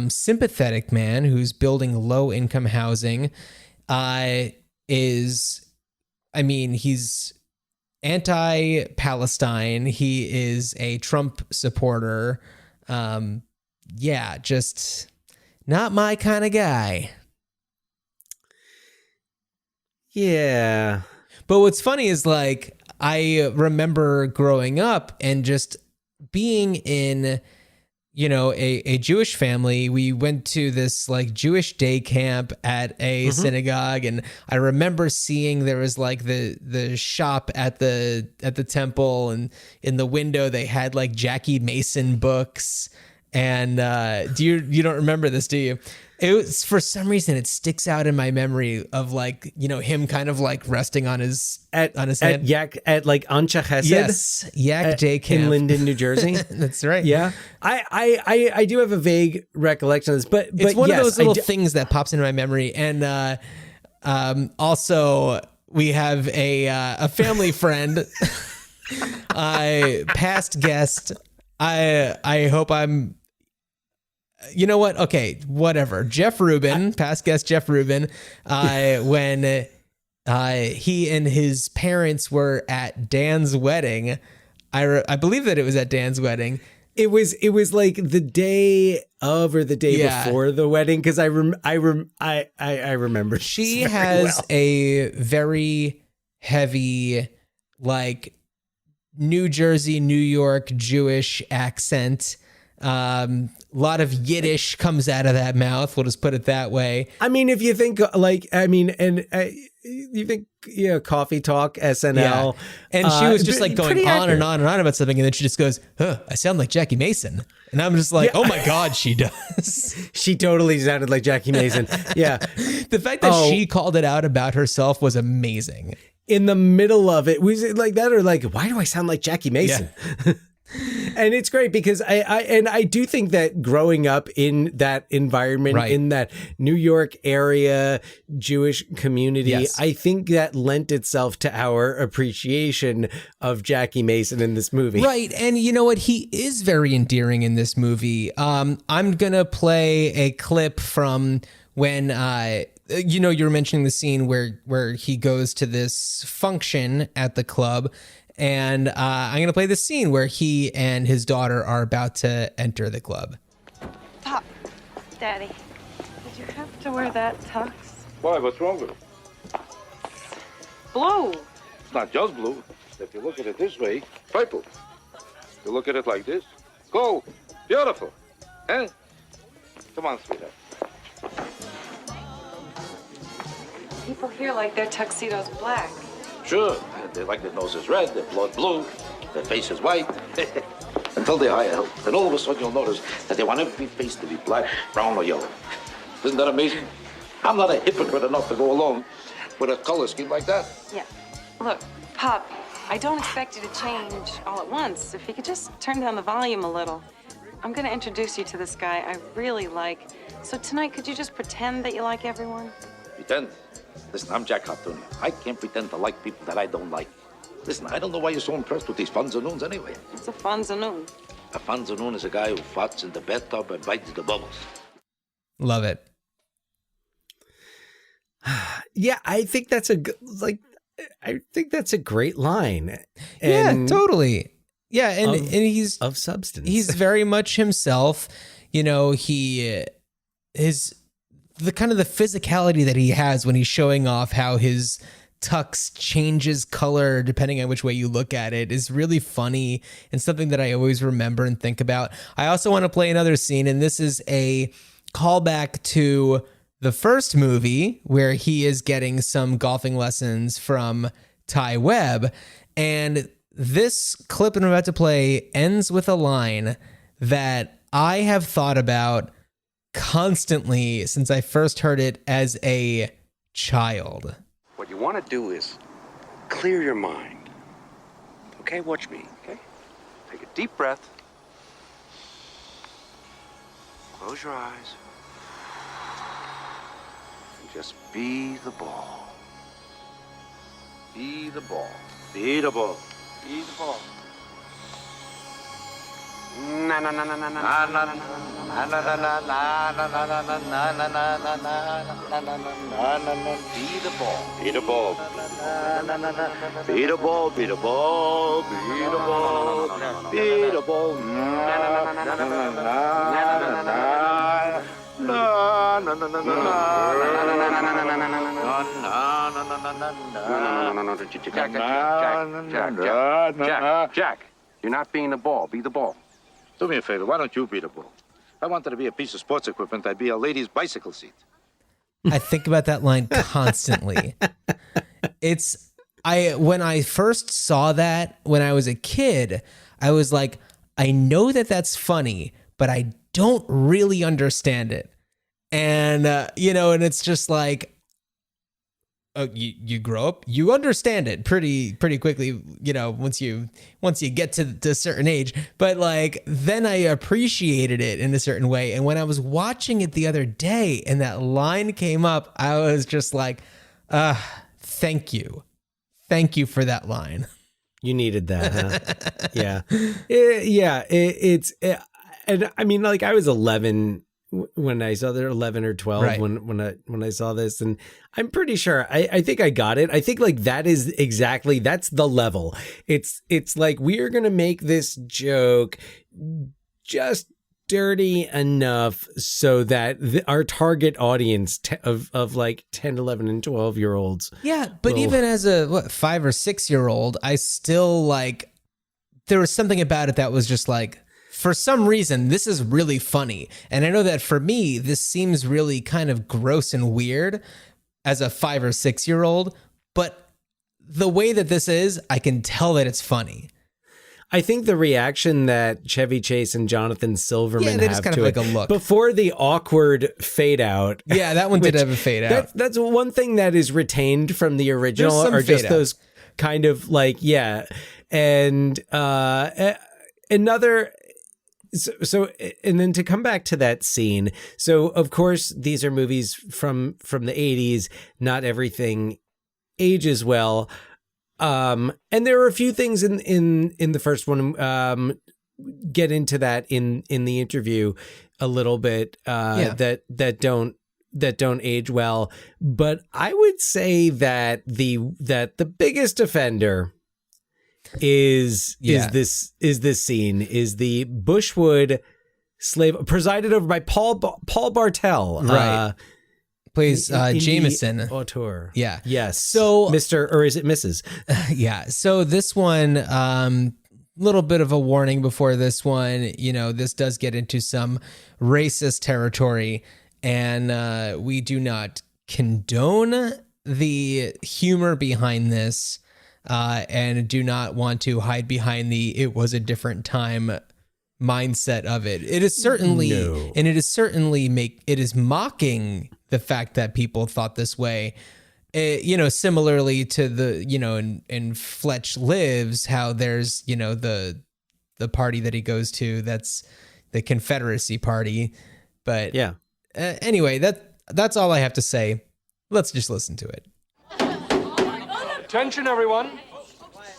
sympathetic man who's building low-income housing, he's anti-Palestine. He is a Trump supporter. Just not my kind of guy. Yeah. But what's funny is, like, I remember growing up and just being in, a Jewish family. We went to this like Jewish day camp at a synagogue, and I remember seeing there was like the shop at the temple, and in the window they had like Jackie Mason books. And you don't remember this, do you? It was, for some reason, it sticks out in my memory of like, him kind of like resting on his head at like Anshe Chesed. Yes, Yak Day Camp in Linden, New Jersey. That's right. Yeah, I do have a vague recollection of this, but it's one of those little things that pops into my memory. And also we have a family friend, past guest. I hope I'm. You know what? Okay, whatever. Jeff Rubin, past guest Jeff Rubin, when he and his parents were at Dan's wedding, I believe that it was at Dan's wedding. It was like the day of or the day before the wedding, because I remember. She has a very heavy, like, New Jersey, New York Jewish accent. A lot of Yiddish comes out of that mouth. We'll just put it that way. I mean, if you think you think, Coffee Talk, SNL. Yeah. And she was just like going on and on and on about something. And then she just goes, I sound like Jackie Mason. And I'm just like, oh my God, she does. She totally sounded like Jackie Mason. Yeah. The fact that she called it out about herself was amazing. In the middle of it, was it like that, or like, why do I sound like Jackie Mason? Yeah. And it's great because I do think that growing up in that environment, in that New York area Jewish community, I think that lent itself to our appreciation of Jackie Mason in this movie. Right. And you know what? He is very endearing in this movie. I'm going to play a clip from when you were mentioning the scene where he goes to this function at the club. And I'm going to play the scene where he and his daughter are about to enter the club. Pop, Daddy, did you have to wear that tux? Why? What's wrong with it? Blue. It's not just blue. If you look at it this way, purple. If you look at it like this, gold. Beautiful. Eh? Come on, sweetheart. People here like their tuxedos black. Sure. They like their noses red, their blood blue, their faces white. Until they hire help. Then all of a sudden you'll notice that they want every face to be black, brown, or yellow. Isn't that amazing? I'm not a hypocrite enough to go along with a color scheme like that. Yeah. Look, Pop, I don't expect you to change all at once. If you could just turn down the volume a little. I'm going to introduce you to this guy I really like. So tonight, could you just pretend that you like everyone? Pretend? Listen, I'm Jack Cartoon. I can't pretend to like people that I don't like. Listen, I don't know why you're so impressed with these Funzanoons anyway. It's a Funzanoon. A Funzanoon is a guy who farts in the bathtub and bites the bubbles. Love it. Yeah, I think that's a great line. Yeah, totally. Yeah, and he's of substance. He's very much himself. You know, the kind of the physicality that he has when he's showing off how his tux changes color depending on which way you look at it is really funny and something that I always remember and think about. I also want to play another scene, and this is a callback to the first movie where he is getting some golfing lessons from Ty Webb. And this clip I'm about to play ends with a line that I have thought about constantly since I first heard it as a child. What you want to do is clear your mind. Okay, watch me, okay? Take a deep breath. Close your eyes. And just be the ball. Be the ball. Be the ball. Be the ball. Na na na na na na na na na na na na na na na na. Be the ball. Be the ball. Be the ball. Be the ball. Be the ball. Be the ball. Jack, you're not being the ball. Be the ball. Do me a favor, why don't you be the ball? If I wanted to be a piece of sports equipment, I'd be a lady's bicycle seat. I think about that line constantly. When I first saw that when I was a kid, I was like, I know that that's funny, but I don't really understand it. And, and it's just like, you grow up, you understand it pretty quickly, once you get to a certain age. But like, then I appreciated it in a certain way. And when I was watching it the other day and that line came up, I was just like, thank you. Thank you for that line. You needed that, huh? Yeah. And I mean, like, I was 11 when I saw there, 11 or 12 right. when I saw this, and I'm pretty sure I think I got it. I think like that's the level. It's like, we are going to make this joke just dirty enough so that our target audience of like 10, 11 and 12 year olds. Yeah. But even as a 5 or 6 year old, I still like, there was something about it that was just like, for some reason, this is really funny. And I know that for me, this seems really kind of gross and weird as a 5 or 6 year old. But the way that this is, I can tell that it's funny. I think the reaction that Chevy Chase and Jonathan Silverman they have just kind to of like it a look before the awkward fade out. Yeah, that one did have a fade out. That's one thing that is retained from the original, are just those kind of like, yeah. And another. So, and then to come back to that scene. So, of course, these are movies from the 80s. Not everything ages well. And there are a few things in the first one, get into that in the interview a little bit, that don't age well. But I would say that the biggest offender is this scene, is the Bushwood slave, presided over by Paul Bartel, right? Plays Jameson, auteur. Yeah, yes. So Mr. or is it Mrs.? Yeah. So this one, little bit of a warning before this one. This does get into some racist territory, and we do not condone the humor behind this. And do not want to hide behind the "it was a different time" mindset of it. It is certainly, and it is certainly it is mocking the fact that people thought this way. Similarly to the, in Fletch Lives, how there's, the party that he goes to, that's the Confederacy party. But yeah, anyway, that's all I have to say. Let's just listen to it. Attention, everyone.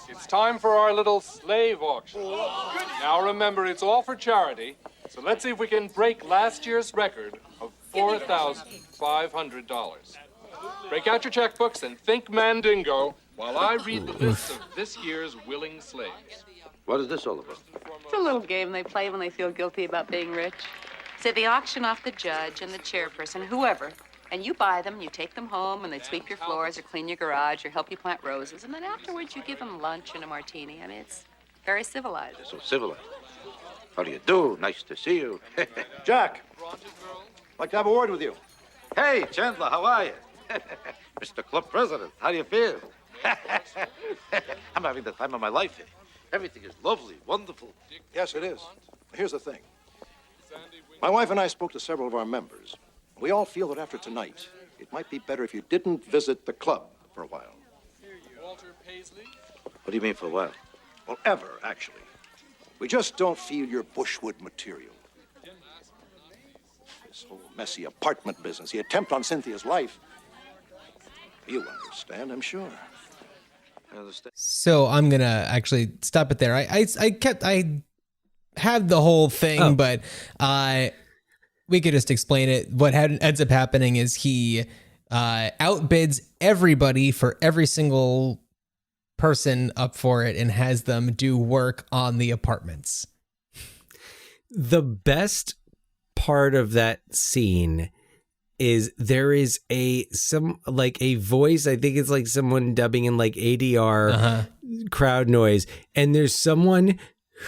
It's time for our little slave auction. Now remember, it's all for charity, so let's see if we can break last year's record of $4,500. Break out your checkbooks and think Mandingo while I read the list of this year's willing slaves. What is this all about? It's a little game they play when they feel guilty about being rich. So they auction off the judge and the chairperson, whoever, and you buy them, you take them home, and they sweep your floors or clean your garage or help you plant roses, and then afterwards you give them lunch and a martini. I mean, it's very civilized. So civilized. How do you do? Nice to see you. Jack, I'd like to have a word with you. Hey, Chandler, how are you? Mr. Club President, how do you feel? I'm having the time of my life here. Everything is lovely, wonderful. Yes, it is. Here's the thing. My wife and I spoke to several of our members. We all feel that after tonight, it might be better if you didn't visit the club for a while. What do you mean for a while? Well, ever, actually. We just don't feel your Bushwood material. This whole messy apartment business, the attempt on Cynthia's life. You understand, I'm sure. I understand. So I'm going to actually stop it there. I had the whole thing, but we could just explain it. What ends up happening is he outbids everybody for every single person up for it and has them do work on the apartments. The best part of that scene is there is a voice. I think it's like someone dubbing in like ADR crowd noise. And there's someone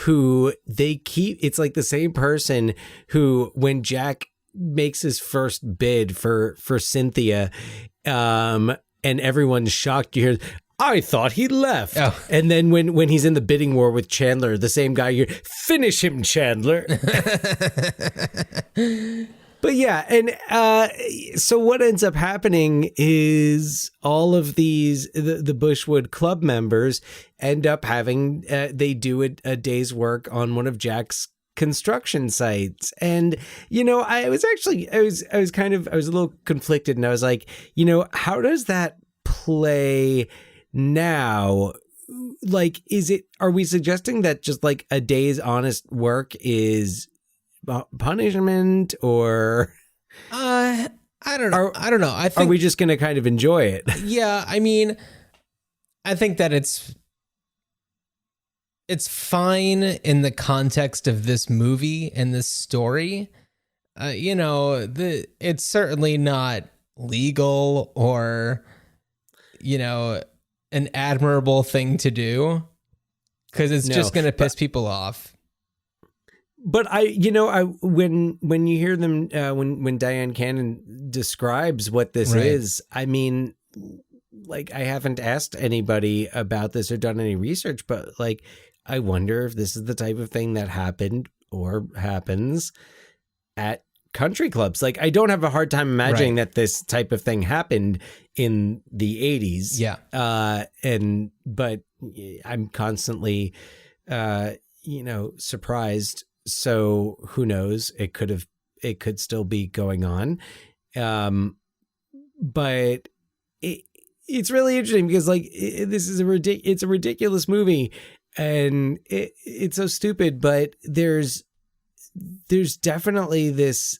who it's like the same person who, when Jack makes his first bid for Cynthia, and everyone's shocked, you hear, I thought he left. Oh. And then when he's in the bidding war with Chandler, the same guy, you finish him, Chandler. But yeah, and so what ends up happening is all of these, the Bushwood Club members end up having, they do a day's work on one of Jack's construction sites. And, you know, I was a little conflicted, and I was like, you know, how does that play now? Like, are we suggesting that just like a day's honest work is punishment, or I don't know. I think, are we just going to kind of enjoy it? Yeah, I mean, I think that it's fine in the context of this movie and this story. You know, it's certainly not legal or, you know, an admirable thing to do, because it's just going to piss people off. But when you hear them, when Diane Cannon describes what this is, I mean, like, I haven't asked anybody about this or done any research, but like, I wonder if this is the type of thing that happened or happens at country clubs. Like, I don't have a hard time imagining that this type of thing happened in the 80s. Yeah. But I'm constantly, surprised. So who knows? It could still be going on. But it's really interesting because like this is it's a ridiculous movie, and it's so stupid, but there's definitely this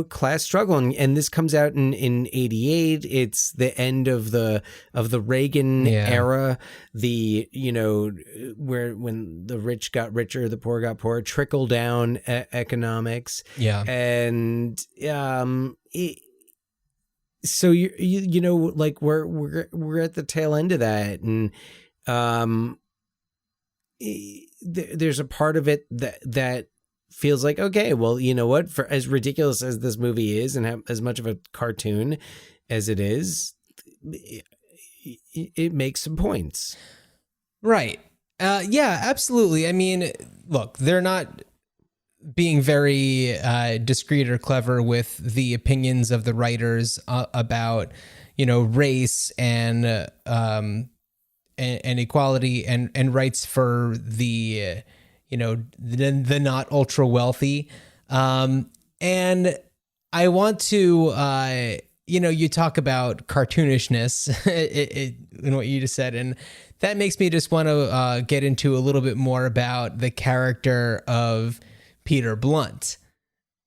class struggle, and this comes out in 88. It's the end of the Reagan era, where when the rich got richer, the poor got poorer, trickle down economics. Yeah. And so like we're at the tail end of that, and there's a part of it that feels like, okay, well, you know what, for as ridiculous as this movie is and as much of a cartoon as it is, it makes some points. Right. Yeah, absolutely. I mean, look, they're not being very discreet or clever with the opinions of the writers about, race and equality and rights for the the not ultra wealthy. And I want to, you talk about cartoonishness in what you just said, and that makes me just want to get into a little bit more about the character of Peter Blunt.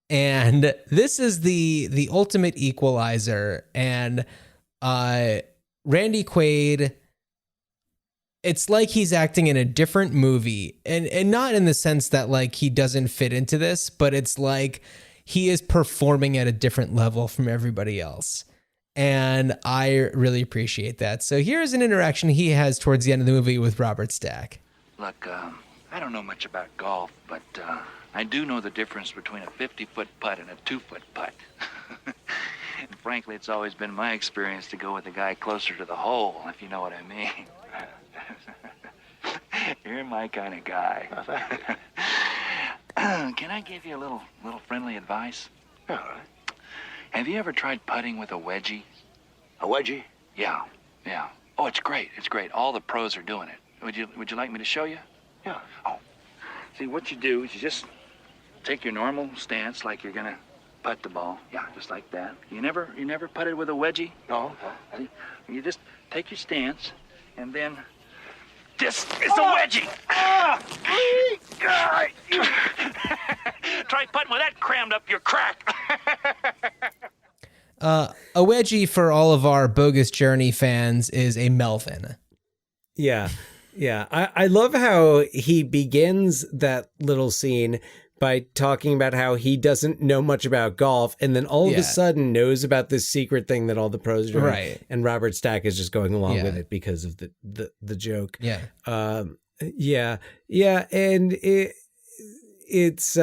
And this is the ultimate equalizer. And Randy Quaid, it's like he's acting in a different movie, and not in the sense that like he doesn't fit into this, but it's like he is performing at a different level from everybody else. And I really appreciate that. So here's an interaction he has towards the end of the movie with Robert Stack. Look, I don't know much about golf, but I do know the difference between a 50-foot putt and a 2-foot putt. And frankly, it's always been my experience to go with the guy closer to the hole, if you know what I mean. You're my kind of guy. Can I give you a little friendly advice? All right. Have you ever tried putting with a wedgie? A wedgie? Yeah. Oh, it's great. All the pros are doing it. Would you like me to show you? Yeah. Oh, see, what you do is you just take your normal stance like you're gonna putt the ball. Yeah, just like that. You never putted with a wedgie? No. See, you just take your stance, and then this is a wedgie. Try putting with that crammed up your crack. A wedgie, for all of our Bogus Journey fans, is a Melvin. Yeah. I love how he begins that little scene by talking about how he doesn't know much about golf, and then all of a sudden knows about this secret thing that all the pros are doing. Right. And Robert Stack is just going along with it because of the joke. Yeah. And it's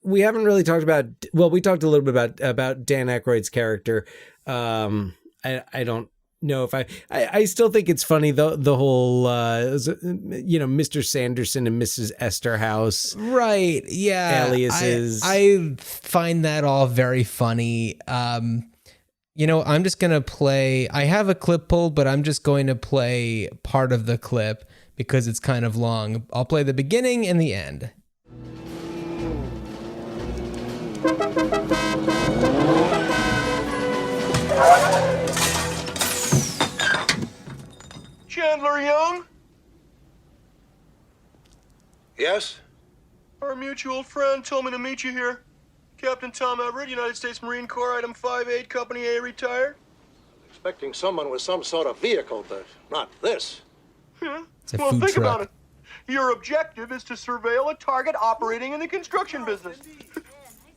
we haven't really talked about, well, we talked a little bit about Dan Aykroyd's character. I don't know if I still think it's funny, the whole Mr. Sanderson and Mrs. Esterhouse, right? Yeah, aliases. I find that all very funny. I'm just gonna play. I have a clip pulled, but I'm just going to play part of the clip because it's kind of long. I'll play the beginning and the end. Chandler Young? Yes? Our mutual friend told me to meet you here. Captain Tom Everett, United States Marine Corps, Item 5-8, Company A, retired. Expecting someone with some sort of vehicle, but not this. It's a Well, food think truck. about it. Your objective is to surveil a target operating in the construction business.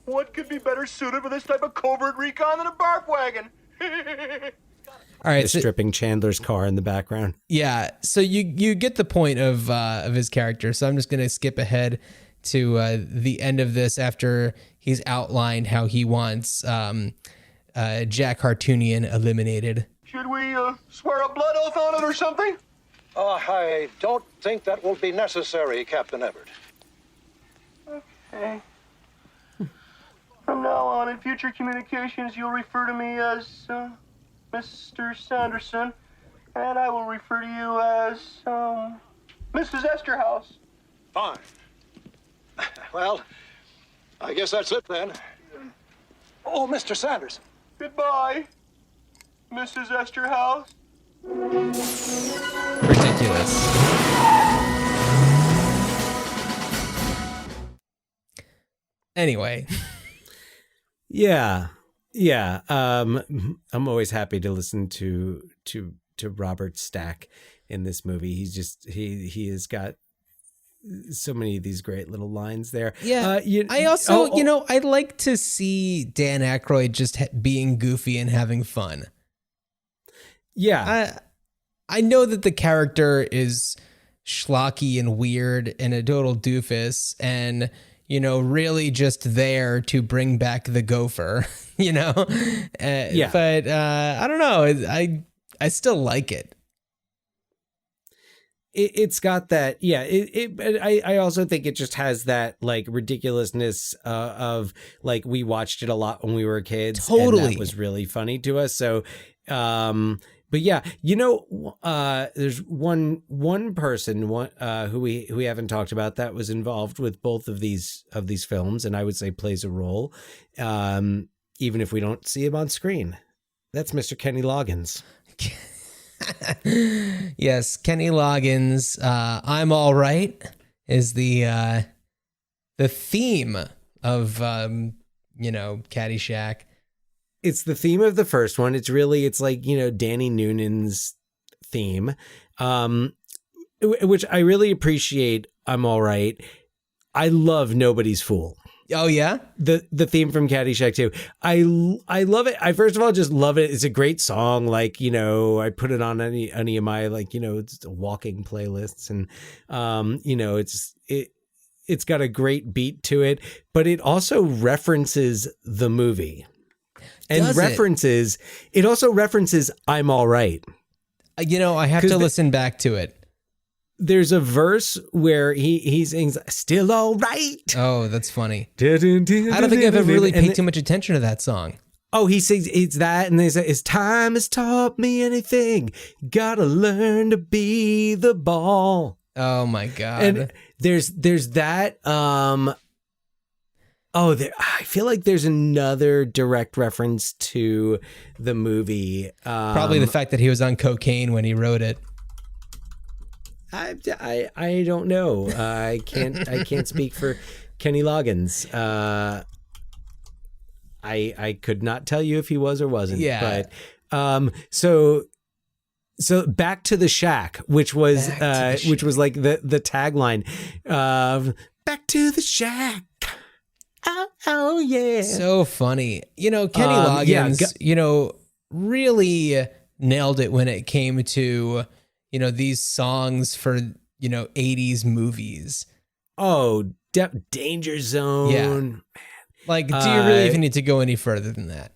What could be better suited for this type of covert recon than a barf wagon? All right, They're stripping Chandler's car in the background. Yeah, so you get the point of his character. So I'm just gonna skip ahead to the end of this after he's outlined how he wants Jack Hartoonian eliminated. Should we swear a blood oath on it or something? I don't think that will be necessary, Captain Everett. Okay. From now on, in future communications, you'll refer to me as Mr. Sanderson, and I will refer to you as Mrs. Esterhouse. Fine. Well, I guess that's it then. Oh, Mr. Sanderson. Goodbye, Mrs. Esterhouse. Ridiculous. Anyway. Yeah. I'm always happy to listen to Robert Stack in this movie. He's just he has got so many of these great little lines there. Yeah. I also, I'd like to see Dan Aykroyd just being goofy and having fun. Yeah. I know that the character is schlocky and weird and a total doofus and, really just there to bring back the gopher, Yeah. But I don't know. I still like it. It's got that, yeah. I also think it just has that like ridiculousness of like we watched it a lot when we were kids. Totally, and that was really funny to us. So, but yeah, there's one person who we haven't talked about that was involved with both of these films, and I would say plays a role. even if we don't see him on screen. That's Mr. Kenny Loggins. Yes, Kenny Loggins. I'm All Right is the theme of Caddyshack. It's the theme of the first one. It's like, Danny Noonan's theme, which I really appreciate. I'm All Right. I love Nobody's Fool. Oh yeah, the theme from Caddyshack too. I love it. I first of all just love it. It's a great song. Like, I put it on any of my it's walking playlists, and it's got a great beat to it. But it also references the movie, and it also references I'm All Right. I have to listen back to it. There's a verse where he sings "Still All Right." Oh, that's funny. I don't think I've ever really paid too much attention to that song. Oh, he sings it's that, and they say, "As time has taught me anything, gotta learn to be the ball." Oh my god! And there's that. I feel like there's another direct reference to the movie. Probably the fact that he was on cocaine when he wrote it. I don't know. I can't speak for Kenny Loggins. I could not tell you if he was or wasn't. Yeah. But so back to the shack, which was like the tagline of "Back to the Shack." Oh yeah. So funny. Kenny Loggins, really nailed it when it came to these songs for, 80s movies. Oh, Danger Zone. Yeah. Like, do you really even need to go any further than that?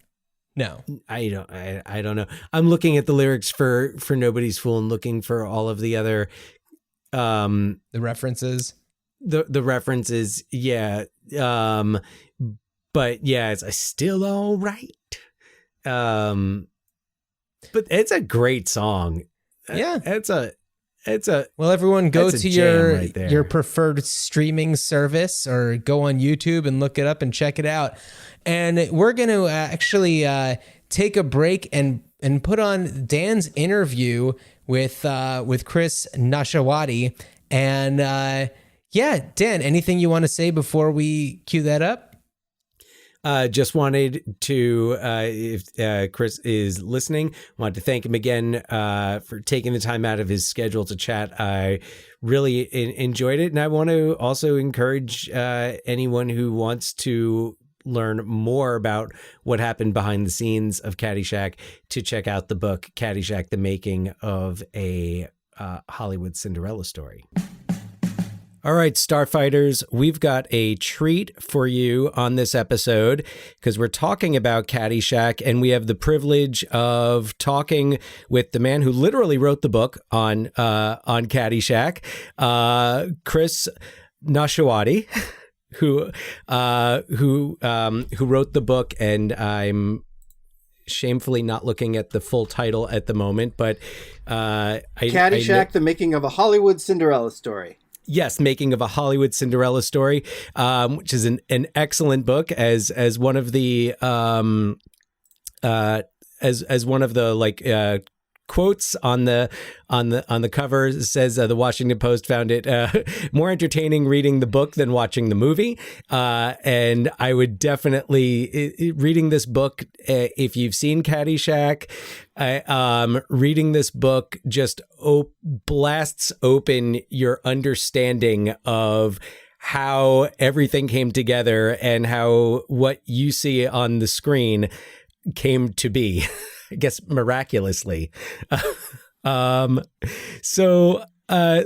No. I don't know. I'm looking at the lyrics for Nobody's Fool and looking for all of the other the references. The references, yeah. But yeah, it's still all right. But it's a great song. Yeah, it's a well, everyone go to your preferred streaming service or go on YouTube and look it up and check it out. And we're going to actually take a break and put on Dan's interview with Chris Nashawaty. And Dan, anything you want to say before we cue that up? Just wanted to, if Chris is listening, wanted to thank him again for taking the time out of his schedule to chat. I really enjoyed it. And I want to also encourage anyone who wants to learn more about what happened behind the scenes of Caddyshack to check out the book, Caddyshack, The Making of a Hollywood Cinderella Story. All right, Starfighters, we've got a treat for you on this episode because we're talking about Caddyshack, and we have the privilege of talking with the man who literally wrote the book on Caddyshack, Chris Nashawaty, who wrote the book, and I'm shamefully not looking at the full title at the moment, but Caddyshack, The Making of a Hollywood Cinderella Story. Yes, Making of a Hollywood Cinderella Story, which is an excellent book as one of the as one of the quotes on the cover. It says the Washington Post found it more entertaining reading the book than watching the movie, and I would definitely reading this book if you've seen Caddyshack. Reading this book just blasts open your understanding of how everything came together and how what you see on the screen came to be. I guess miraculously. So I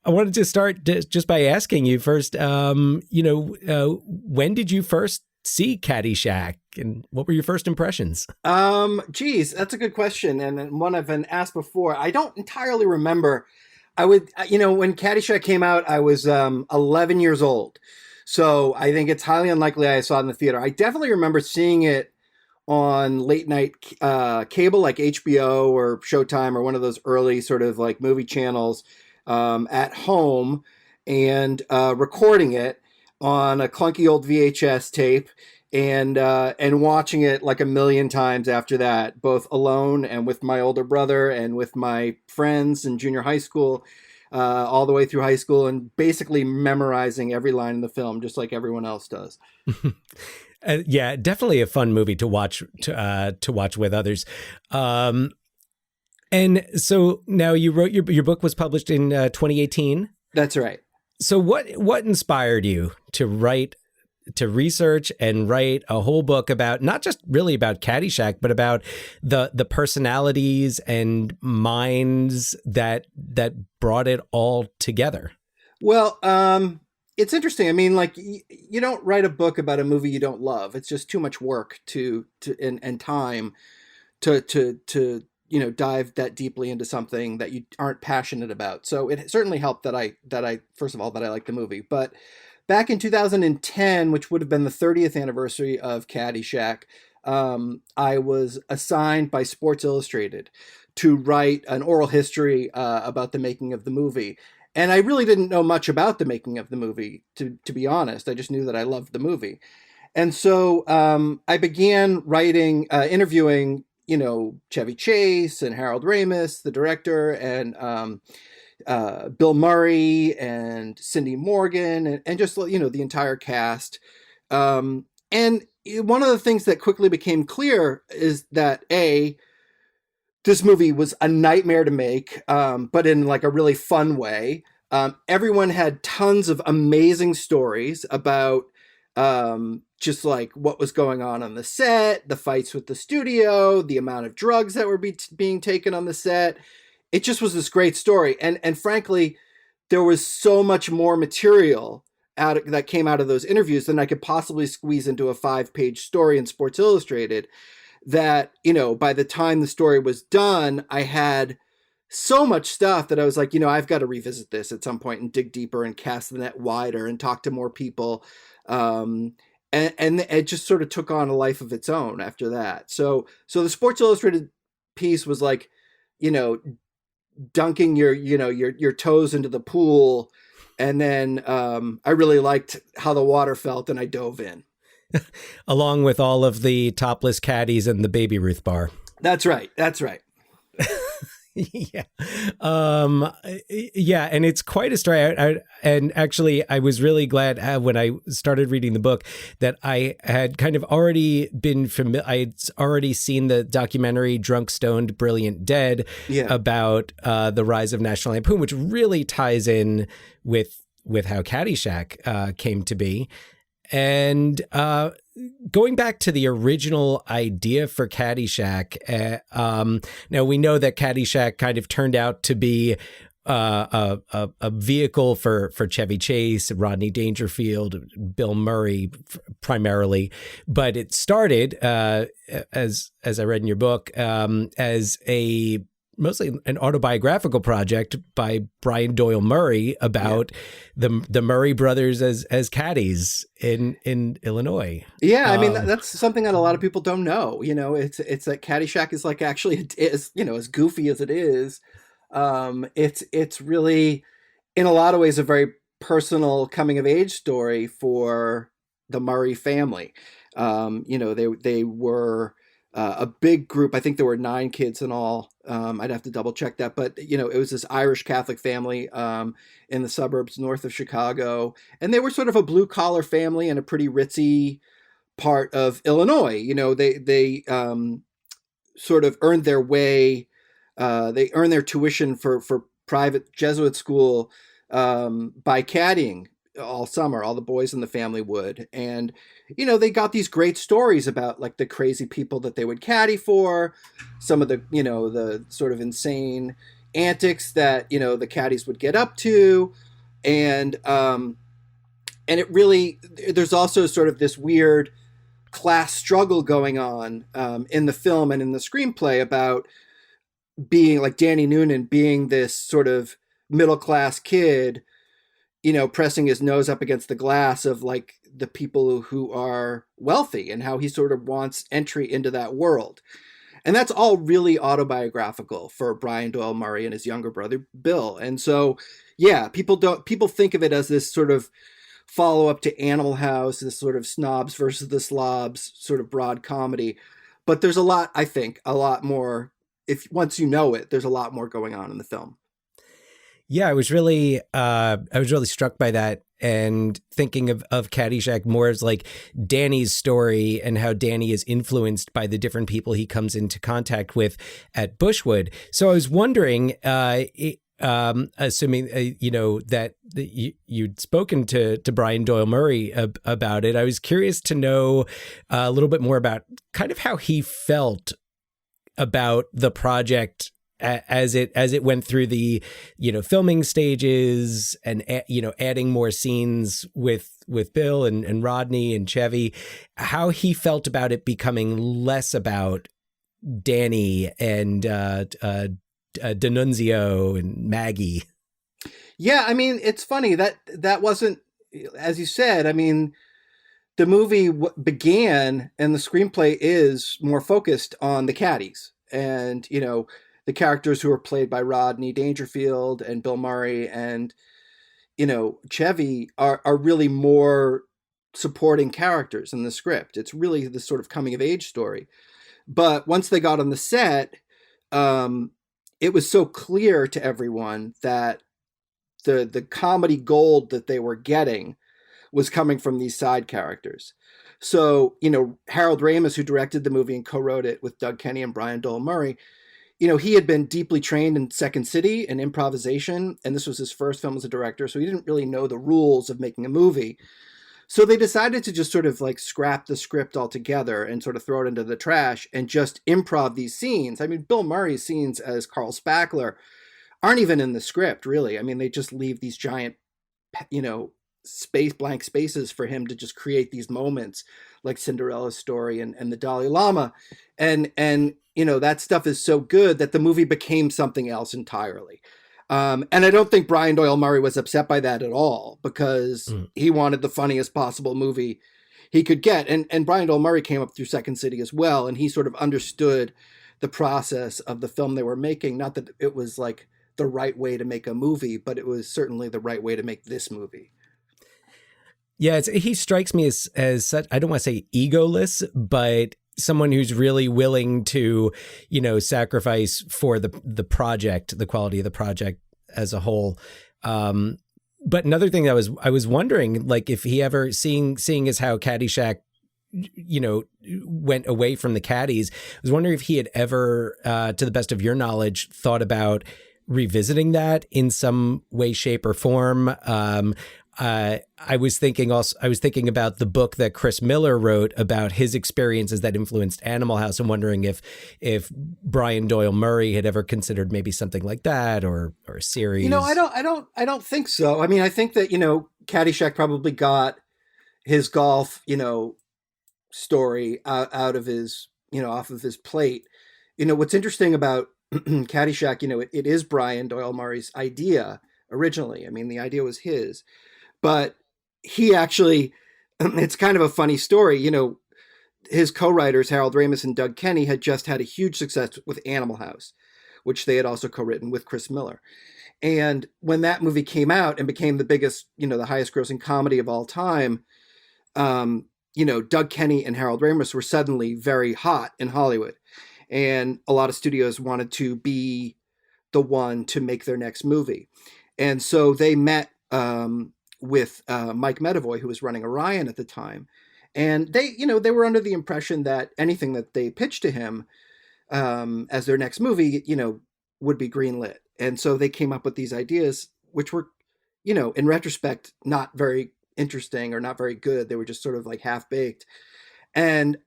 wanted to start just by asking you first, when did you first see Caddyshack and what were your first impressions? Geez, that's a good question. And one I've been asked before. I don't entirely remember. When Caddyshack came out, I was 11 years old. So I think it's highly unlikely I saw it in the theater. I definitely remember seeing it on late night cable like HBO or Showtime or one of those early sort of like movie channels at home and recording it on a clunky old VHS tape and watching it like a million times after that, both alone and with my older brother and with my friends in junior high school, all the way through high school, and basically memorizing every line in the film, just like everyone else does. Yeah, definitely a fun movie to watch with others. And so now you wrote your book was published in 2018. That's right. So what inspired you to research and write a whole book about not just really about Caddyshack, but about the personalities and minds that brought it all together? Well, it's interesting. I mean, like you don't write a book about a movie you don't love. It's just too much work and time to dive that deeply into something that you aren't passionate about. So it certainly helped that I first of all that I like the movie. But back in 2010, which would have been the 30th anniversary of Caddyshack, I was assigned by Sports Illustrated to write an oral history about the making of the movie. And I really didn't know much about the making of the movie, to be honest. I just knew that I loved the movie. And so I began writing, interviewing, Chevy Chase and Harold Ramis, the director, and Bill Murray and Cindy Morgan, and just, the entire cast. And one of the things that quickly became clear is that, this movie was a nightmare to make, but in like a really fun way. Everyone had tons of amazing stories about just like what was going on the set, the fights with the studio, the amount of drugs that were being taken on the set. It just was this great story. And frankly, there was so much more material that came out of those interviews than I could possibly squeeze into a 5-page story in Sports Illustrated, that, by the time the story was done, I had so much stuff that I was like, I've got to revisit this at some point and dig deeper and cast the net wider and talk to more people. And it just sort of took on a life of its own after that. So the Sports Illustrated piece was like, dunking your toes into the pool. And then I really liked how the water felt, and I dove in. Along with all of the topless caddies and the Baby Ruth bar. That's right. Yeah. Yeah. And it's quite a story. And actually, I was really glad when I started reading the book that I had kind of already been familiar. I'd already seen the documentary Drunk, Stoned, Brilliant, Dead about the rise of National Lampoon, which really ties in with how Caddyshack came to be. And going back to the original idea for Caddyshack, now we know that Caddyshack kind of turned out to be a vehicle for Chevy Chase, Rodney Dangerfield, Bill Murray primarily, but it started as I read in your book as mostly an autobiographical project by Brian Doyle Murray about the Murray brothers as caddies in Illinois. Yeah, I mean that's something that a lot of people don't know. It's that Caddyshack is like actually is as goofy as it is. It's really in a lot of ways a very personal coming of age story for the Murray family. They were a big group. I think there were 9 kids in all. I'd have to double check that, but it was this Irish Catholic family in the suburbs north of Chicago, and they were sort of a blue collar family in a pretty ritzy part of Illinois. They sort of earned their way. They earned their tuition for private Jesuit school by caddying all summer. All the boys in the family would, and they got these great stories about like the crazy people that they would caddy for, some of the the sort of insane antics that the caddies would get up to, and it really, there's also sort of this weird class struggle going on in the film and in the screenplay about being like Danny Noonan being this sort of middle class kid, pressing his nose up against the glass of like the people who are wealthy, and how he sort of wants entry into that world. And that's all really autobiographical for Brian Doyle Murray and his younger brother, Bill. And so, yeah, people think of it as this sort of follow-up to Animal House, this sort of snobs versus the slobs sort of broad comedy. But there's a lot, I think, a lot more, if once you know it, there's a lot more going on in the film. Yeah, I was really struck by that, and thinking of Caddyshack more as like Danny's story and how Danny is influenced by the different people he comes into contact with at Bushwood. So I was wondering, assuming that you'd spoken to Brian Doyle Murray about it, I was curious to know a little bit more about kind of how he felt about the project as it went through the filming stages, and adding more scenes with Bill and Rodney and Chevy, how he felt about it becoming less about Danny and D'Annunzio and Maggie. Yeah, I mean, it's funny that wasn't, as you said, I mean, the movie began and the screenplay is more focused on the caddies and, the characters who are played by Rodney Dangerfield and Bill Murray and, Chevy are really more supporting characters in the script. It's really this sort of coming of age story. But once they got on the set, it was so clear to everyone that the comedy gold that they were getting was coming from these side characters. So, Harold Ramis, who directed the movie and co-wrote it with Doug Kenney and Brian Doyle Murray, he had been deeply trained in Second City and improvisation, and this was his first film as a director, so he didn't really know the rules of making a movie. So they decided to just sort of like scrap the script altogether and sort of throw it into the trash and just improv these scenes. I mean, Bill Murray's scenes as Carl Spackler aren't even in the script, really. I mean, they just leave these giant, blank spaces for him to just create these moments like Cinderella Story and the Dalai Lama. And that stuff is so good that the movie became something else entirely. And I don't think Brian Doyle Murray was upset by that at all, because he wanted the funniest possible movie he could get. And Brian Doyle Murray came up through Second City as well, and he sort of understood the process of the film they were making. Not that it was like the right way to make a movie, but it was certainly the right way to make this movie. Yeah, he strikes me as such, I don't want to say egoless, but someone who's really willing to, sacrifice for the project, the quality of the project as a whole. But another thing that I was wondering, like, if he ever seeing as how Caddyshack, went away from the caddies, I was wondering if he had ever, to the best of your knowledge, thought about revisiting that in some way, shape, or form. I was thinking about the book that Chris Miller wrote about his experiences that influenced Animal House, and wondering if Brian Doyle Murray had ever considered maybe something like that or a series. I don't think so. I mean, I think that, Caddyshack probably got his golf, story out of his, off of his plate. What's interesting about Caddyshack, it is Brian Doyle Murray's idea originally. I mean, the idea was his. But he actually, it's kind of a funny story. His co-writers, Harold Ramis and Doug Kenney, had just had a huge success with Animal House, which they had also co-written with Chris Miller. And when that movie came out and became the biggest, the highest grossing comedy of all time, Doug Kenney and Harold Ramis were suddenly very hot in Hollywood. And a lot of studios wanted to be the one to make their next movie. And so they met with Mike Medavoy, who was running Orion at the time. And they were under the impression that anything that they pitched to him as their next movie, would be greenlit. And so they came up with these ideas, which were, in retrospect, not very interesting or not very good. They were just sort of like half-baked. And,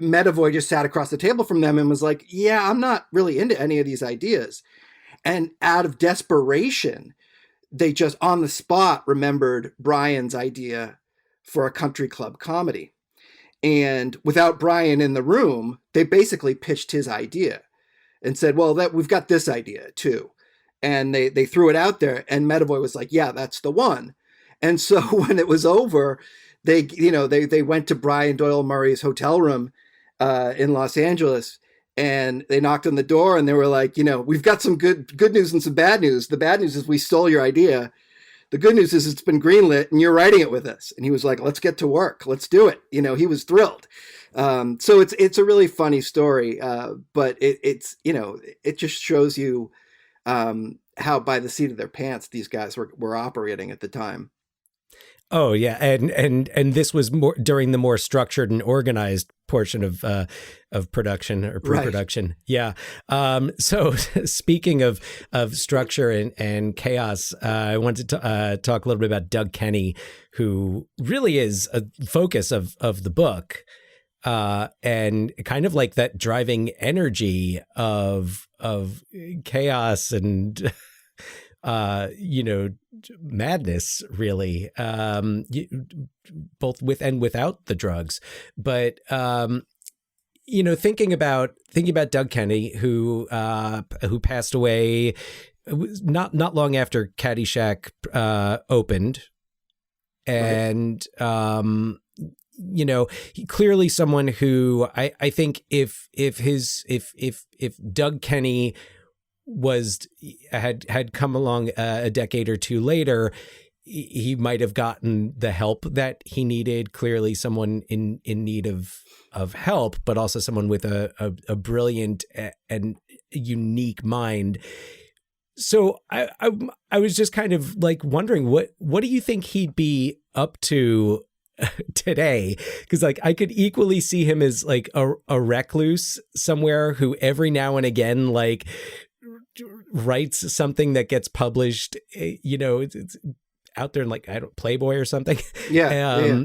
Medavoy just sat across the table from them and was like, yeah, I'm not really into any of these ideas. And out of desperation, they just on the spot remembered Brian's idea for a country club comedy. And without Brian in the room, they basically pitched his idea and said, well, we've got this idea too. And they threw it out there, and Medavoy was like, yeah, that's the one. And so when it was over, they went to Brian Doyle Murray's hotel room in Los Angeles, and they knocked on the door and they were like, we've got some good news and some bad news. The bad news is we stole your idea. the good news is it's been greenlit and you're writing it with us. And he was like, let's get to work. Let's do it. You know, he was thrilled. So it's a really funny story. But it's, you know, it just shows you how by the seat of their pants these guys were operating at the time. Oh yeah, and this was more during the more structured and organized portion of production or pre-production. Right. Yeah. So speaking of structure and chaos, I wanted to talk a little bit about Doug Kenney, who really is a focus of the book, and kind of like that driving energy of chaos and you know, madness, really, both with and without the drugs. But you know, thinking about Doug Kenney, who passed away not long after Caddyshack opened, and you know, clearly someone who I think if Doug Kenney had come along a decade or two later, he might have gotten the help that he needed. Clearly someone in need of help, but also someone with a brilliant and unique mind. So I was just kind of like wondering, what do you think he'd be up to today? Because like I could equally see him as like a recluse somewhere who every now and again like writes something that gets published, you know, it's out there in like, I don't, Playboy or something. Yeah.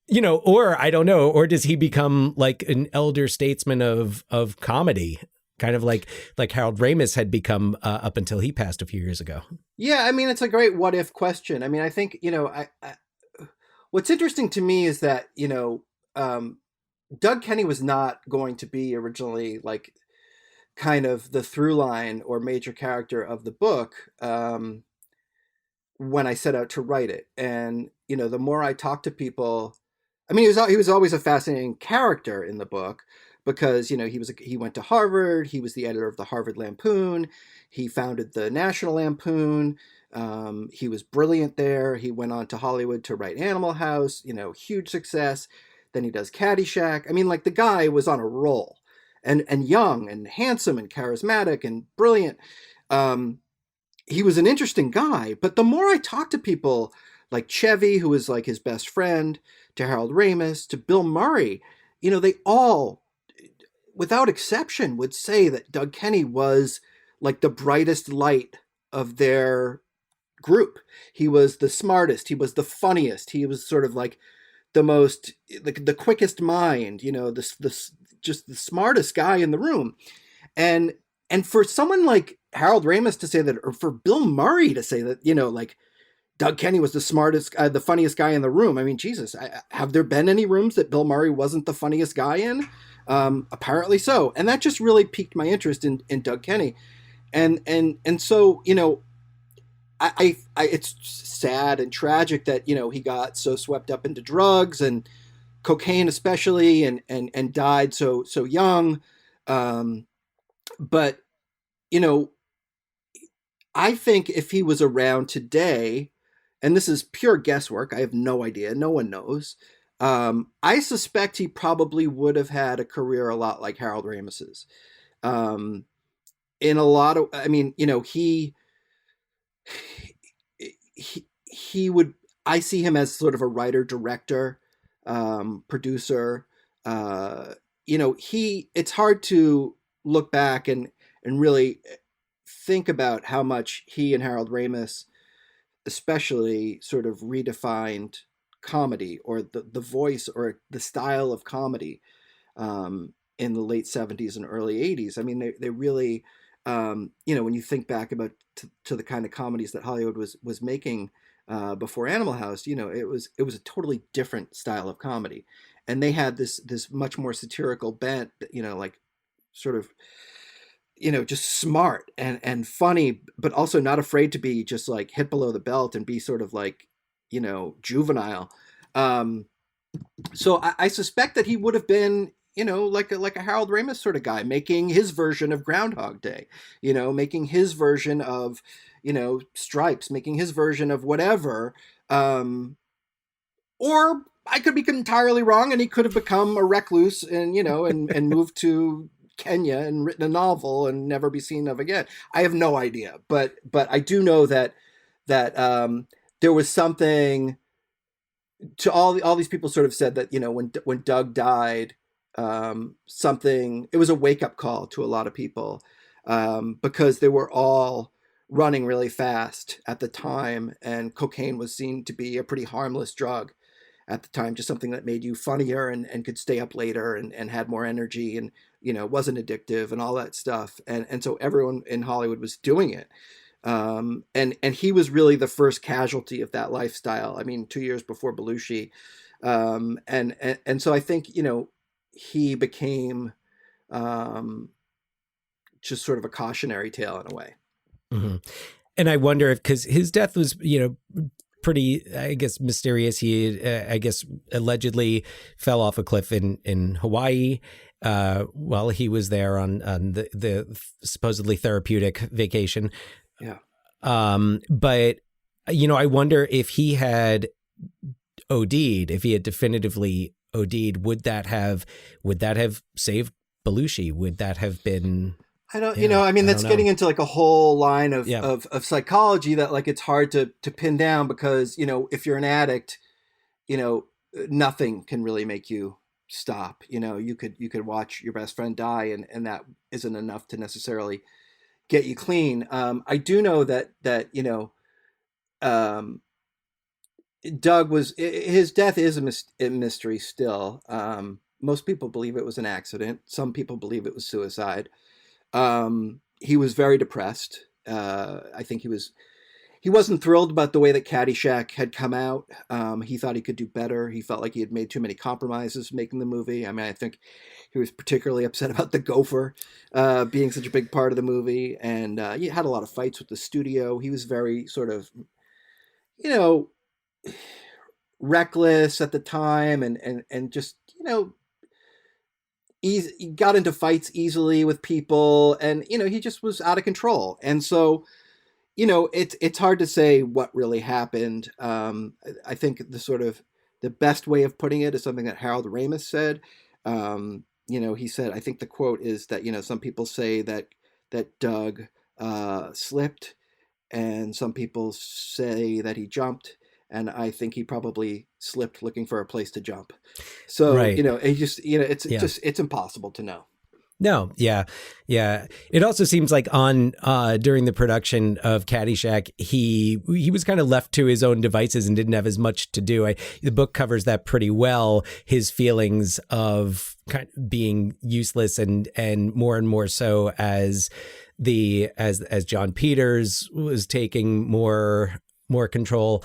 You know, or I don't know, or does he become like an elder statesman of comedy, kind of like Harold Ramis had become up until he passed a few years ago? Yeah. I mean, it's a great what if question. I mean, I think, you know, I what's interesting to me is that, you know, Doug Kenney was not going to be originally like kind of the through line or major character of the book when I set out to write it. And, you know, the more I talk to people, I mean, he was always a fascinating character in the book because, you know, he went to Harvard. He was the editor of the Harvard Lampoon. He founded the National Lampoon. He was brilliant there. He went on to Hollywood to write Animal House, you know, huge success. Then he does Caddyshack. I mean, like the guy was on a roll. And young and handsome and charismatic and brilliant. He was an interesting guy. But the more I talk to people like Chevy, who was like his best friend, to Harold Ramis, to Bill Murray, you know, they all, without exception, would say that Doug Kenney was like the brightest light of their group. He was the smartest. He was the funniest. He was sort of like the most, like the quickest mind, you know, just the smartest guy in the room. And for someone like Harold Ramis to say that, or for Bill Murray to say that, you know, like Doug Kenney was the smartest, the funniest guy in the room. I mean, Jesus, have there been any rooms that Bill Murray wasn't the funniest guy in? Apparently so. And that just really piqued my interest in Doug Kenney. And so, you know, I it's sad and tragic that, you know, he got so swept up into drugs and cocaine especially, and died so young. But, you know, I think if he was around today, and this is pure guesswork, I have no idea, no one knows. I suspect he probably would have had a career a lot like Harold Ramis's. In a lot of, I mean, you know, he would, I see him as sort of a writer, director, producer. You know, it's hard to look back and really think about how much he and Harold Ramis especially sort of redefined comedy, or the voice or the style of comedy in the late 70s and early 80s. I mean, they really, you know, when you think back about to the kind of comedies that Hollywood was making before Animal House, you know, it was a totally different style of comedy. And they had this much more satirical bent, you know, like sort of, you know, just smart and funny, but also not afraid to be just like hit below the belt and be sort of like, you know, juvenile. So I suspect that he would have been, like a Harold Ramis sort of guy, making his version of Groundhog Day, making his version of, Stripes, making his version of whatever. Or I could be entirely wrong, and he could have become a recluse and, and moved to Kenya and written a novel and never be seen of again. I have no idea, but I do know that there was something to all these people sort of said that, when Doug died, it was a wake up call to a lot of people, because they were all running really fast at the time, and cocaine was seen to be a pretty harmless drug at the time, just something that made you funnier and could stay up later and had more energy and, wasn't addictive and all that stuff. And so everyone in Hollywood was doing it. And he was really the first casualty of that lifestyle. I mean, 2 years before Belushi. And so I think, he became just sort of a cautionary tale in a way. Mm-hmm. And I wonder if, because his death was, pretty, I guess, mysterious. He, I guess, allegedly fell off a cliff in Hawaii while he was there on the supposedly therapeutic vacation. Yeah. But, I wonder if he had OD'd, if he had definitively OD'd, would that have saved Belushi? Would that have been... I don't, that's getting into like a whole line of psychology that like it's hard to pin down, because, if you're an addict, nothing can really make you stop. You could watch your best friend die and that isn't enough to necessarily get you clean. I do know that Doug his death is a mystery still. Most people believe it was an accident. Some people believe it was suicide. He was very depressed. I think he wasn't thrilled about the way that Caddyshack had come out. He thought he could do better. He felt like he had made too many compromises making the movie. I mean, I think he was particularly upset about the gopher being such a big part of the movie. And he had a lot of fights with the studio. He was very sort of, reckless at the time and just, he got into fights easily with people, and he just was out of control. And so it's hard to say what really happened. I think the best way of putting it is something that Harold Ramis said. He said, I think the quote is that some people say that Doug slipped, and some people say that he jumped. And I think he probably slipped looking for a place to jump. So, right. It's impossible to know. No. Yeah. Yeah. It also seems like during the production of Caddyshack, he was kind of left to his own devices and didn't have as much to do. The book covers that pretty well. His feelings of kind of being useless and more so as John Peters was taking more control.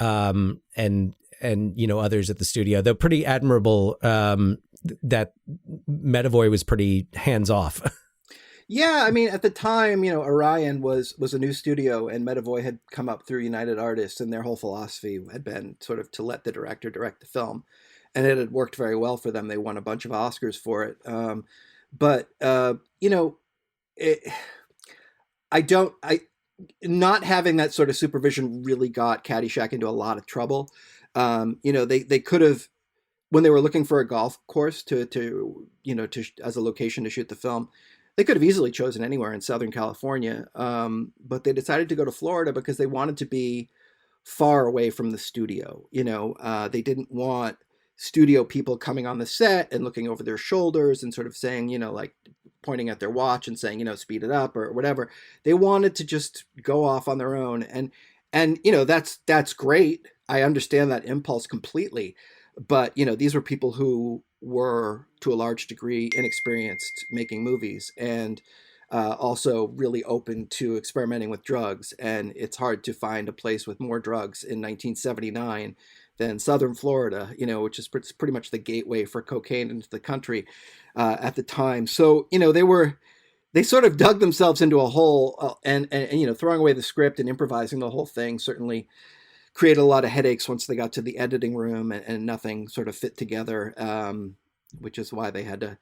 And others at the studio, though pretty admirable, that Medavoy was pretty hands off. Yeah. I mean, at the time, Orion was a new studio, and Medavoy had come up through United Artists, and their whole philosophy had been sort of to let the director direct the film. And it had worked very well for them. They won a bunch of Oscars for it. Not having that sort of supervision really got Caddyshack into a lot of trouble. They could have, when they were looking for a golf course to as a location to shoot the film, they could have easily chosen anywhere in Southern California. But they decided to go to Florida because they wanted to be far away from the studio. They didn't want studio people coming on the set and looking over their shoulders and sort of saying, like pointing at their watch and saying, speed it up or whatever. They wanted to just go off on their own. And that's great. I understand that impulse completely. But, these were people who were to a large degree inexperienced making movies and also really open to experimenting with drugs. And it's hard to find a place with more drugs in 1979 than Southern Florida, which is pretty much the gateway for cocaine into the country at the time. So, they sort of dug themselves into a hole and throwing away the script and improvising the whole thing certainly created a lot of headaches once they got to the editing room and nothing sort of fit together. which is why they had to,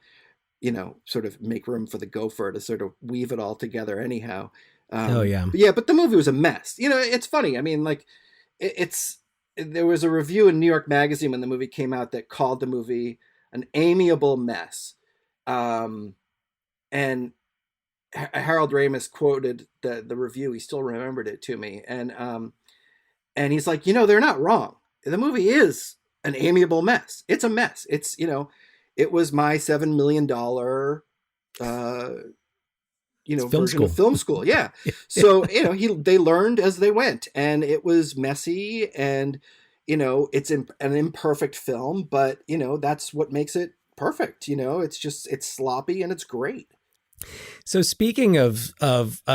sort of make room for the gopher to sort of weave it all together anyhow. But the movie was a mess. It's funny. I mean, like, there was a review in New York Magazine when the movie came out that called the movie an amiable mess. And Harold Ramis quoted the review. He still remembered it to me. And he's like, they're not wrong. The movie is an amiable mess. It's a mess. It's, it was my $7 million, version of film school. Yeah. So, they learned as they went, and it was messy, and, it's an imperfect film, but, that's what makes it perfect. It's sloppy and it's great. So speaking of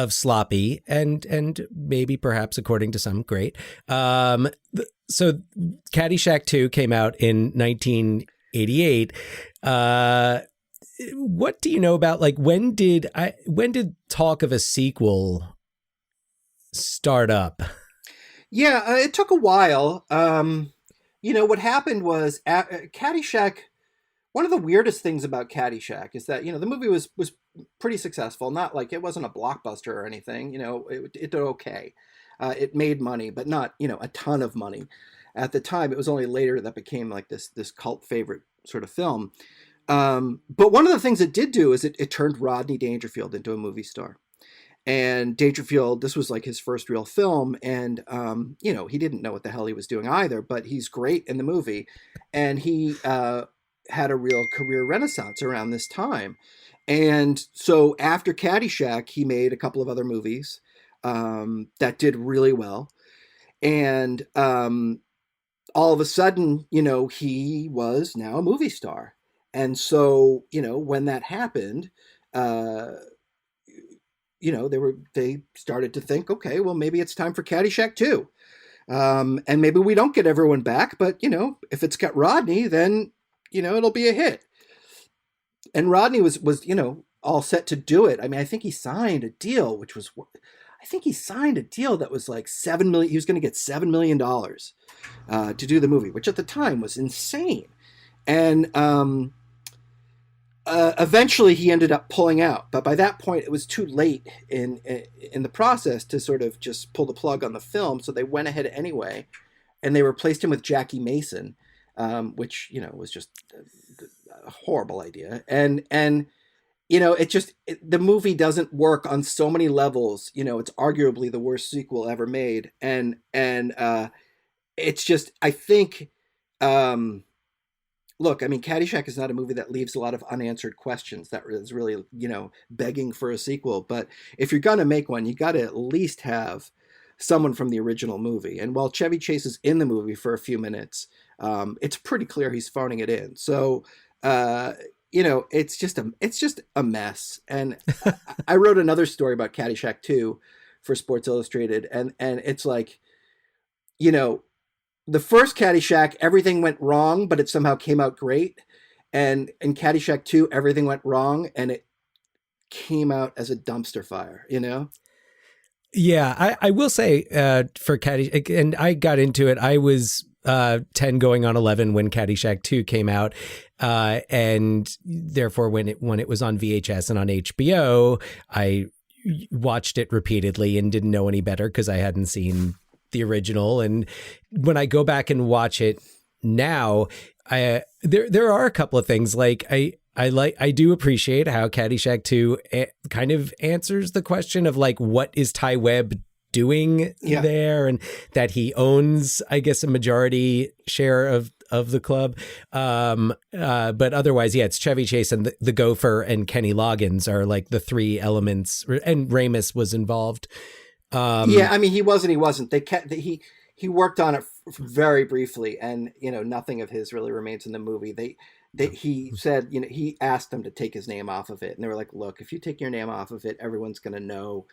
sloppy and maybe perhaps according to some great, so Caddyshack 2 came out in 1988. What do you know about, like, when did talk of a sequel start up? Yeah, it took a while. What happened was Caddyshack. One of the weirdest things about Caddyshack is that, the movie was pretty successful. Not like it wasn't a blockbuster or anything. It did okay. It made money, but not, a ton of money. At the time, it was only later that became like this cult favorite sort of film. But one of the things it did do is it turned Rodney Dangerfield into a movie star. And Dangerfield, this was like his first real film. And, he didn't know what the hell he was doing either, but he's great in the movie. And he had a real career renaissance around this time. And so after Caddyshack, he made a couple of other movies that did really well. And all of a sudden, he was now a movie star. And so, when that happened, they started to think, okay, well, maybe it's time for Caddyshack 2. And maybe we don't get everyone back, but, if it's got Rodney, then, it'll be a hit. And Rodney was, all set to do it. I mean, I think he signed a deal, that was like $7 million. He was going to get $7 million to do the movie, which at the time was insane. And eventually he ended up pulling out, but by that point it was too late in the process to sort of just pull the plug on the film. So they went ahead anyway, and they replaced him with Jackie Mason, which was just a horrible idea. And the movie doesn't work on so many levels. It's arguably the worst sequel ever made, and it's just, I think. Look, I mean, Caddyshack is not a movie that leaves a lot of unanswered questions that is really, begging for a sequel. But if you're going to make one, you got to at least have someone from the original movie. And while Chevy Chase is in the movie for a few minutes, it's pretty clear he's phoning it in. So, it's just a mess. And I wrote another story about Caddyshack 2 for Sports Illustrated. And it's like, the first Caddyshack, everything went wrong, but it somehow came out great. And in Caddyshack 2, everything went wrong, and it came out as a dumpster fire, Yeah, I will say for Caddyshack, and I got into it, I was 10 going on 11 when Caddyshack 2 came out. And therefore, when it was on VHS and on HBO, I watched it repeatedly and didn't know any better because I hadn't seen the original. And when I go back and watch it now, there are a couple of things. Like I do appreciate how Caddyshack 2 kind of answers the question of like, what is Ty Webb doing there, and that he owns, I guess, a majority share of the club. But otherwise, it's Chevy Chase and the Gopher and Kenny Loggins are like the three elements, and Ramis was involved. I mean, he wasn't. He worked on it very briefly, and nothing of his really remains in the movie. He said, he asked them to take his name off of it, and they were like, "Look, if you take your name off of it, everyone's going to know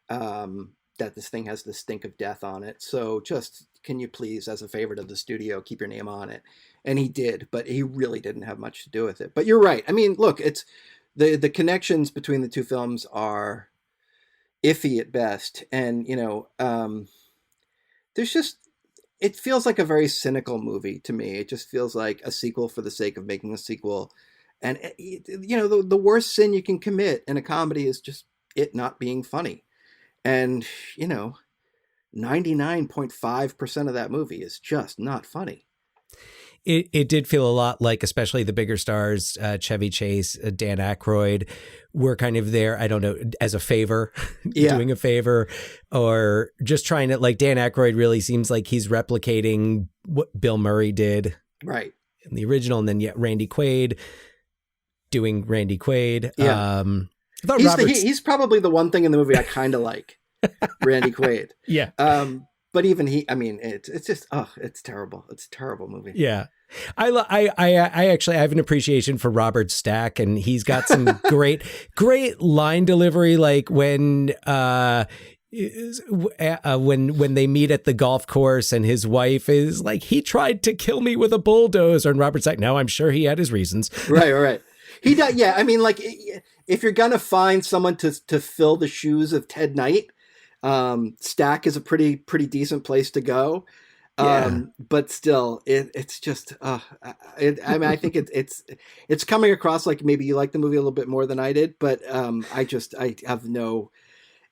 that this thing has the stink of death on it. So just, can you please, as a favor to the studio, keep your name on it?" And he did, but he really didn't have much to do with it. But you're right. I mean, look, it's the connections between the two films are iffy at best. And, there's just, it feels like a very cynical movie to me. It just feels like a sequel for the sake of making a sequel. And the worst sin you can commit in a comedy is just it not being funny. And 99.5% of that movie is just not funny. It did feel a lot like, especially the bigger stars, Chevy Chase, Dan Aykroyd, were kind of there, I don't know, as a favor, doing a favor, or just trying to, like, Dan Aykroyd really seems like he's replicating what Bill Murray did right in the original, and then Randy Quaid doing Randy Quaid. Yeah. I thought he's probably the one thing in the movie I kind of like, Randy Quaid. Yeah. But even it's just, it's terrible. It's a terrible movie. Yeah. I actually have an appreciation for Robert Stack, and he's got some great line delivery, like when they meet at the golf course and his wife is like, he tried to kill me with a bulldozer, and Robert Stack, no, I'm sure he had his reasons. Right. He does. Yeah. I mean, like, if you're going to find someone to fill the shoes of Ted Knight, Stack is a pretty decent place to go. But still it's just I mean, I think it's coming across like maybe you like the movie a little bit more than I did, but I have no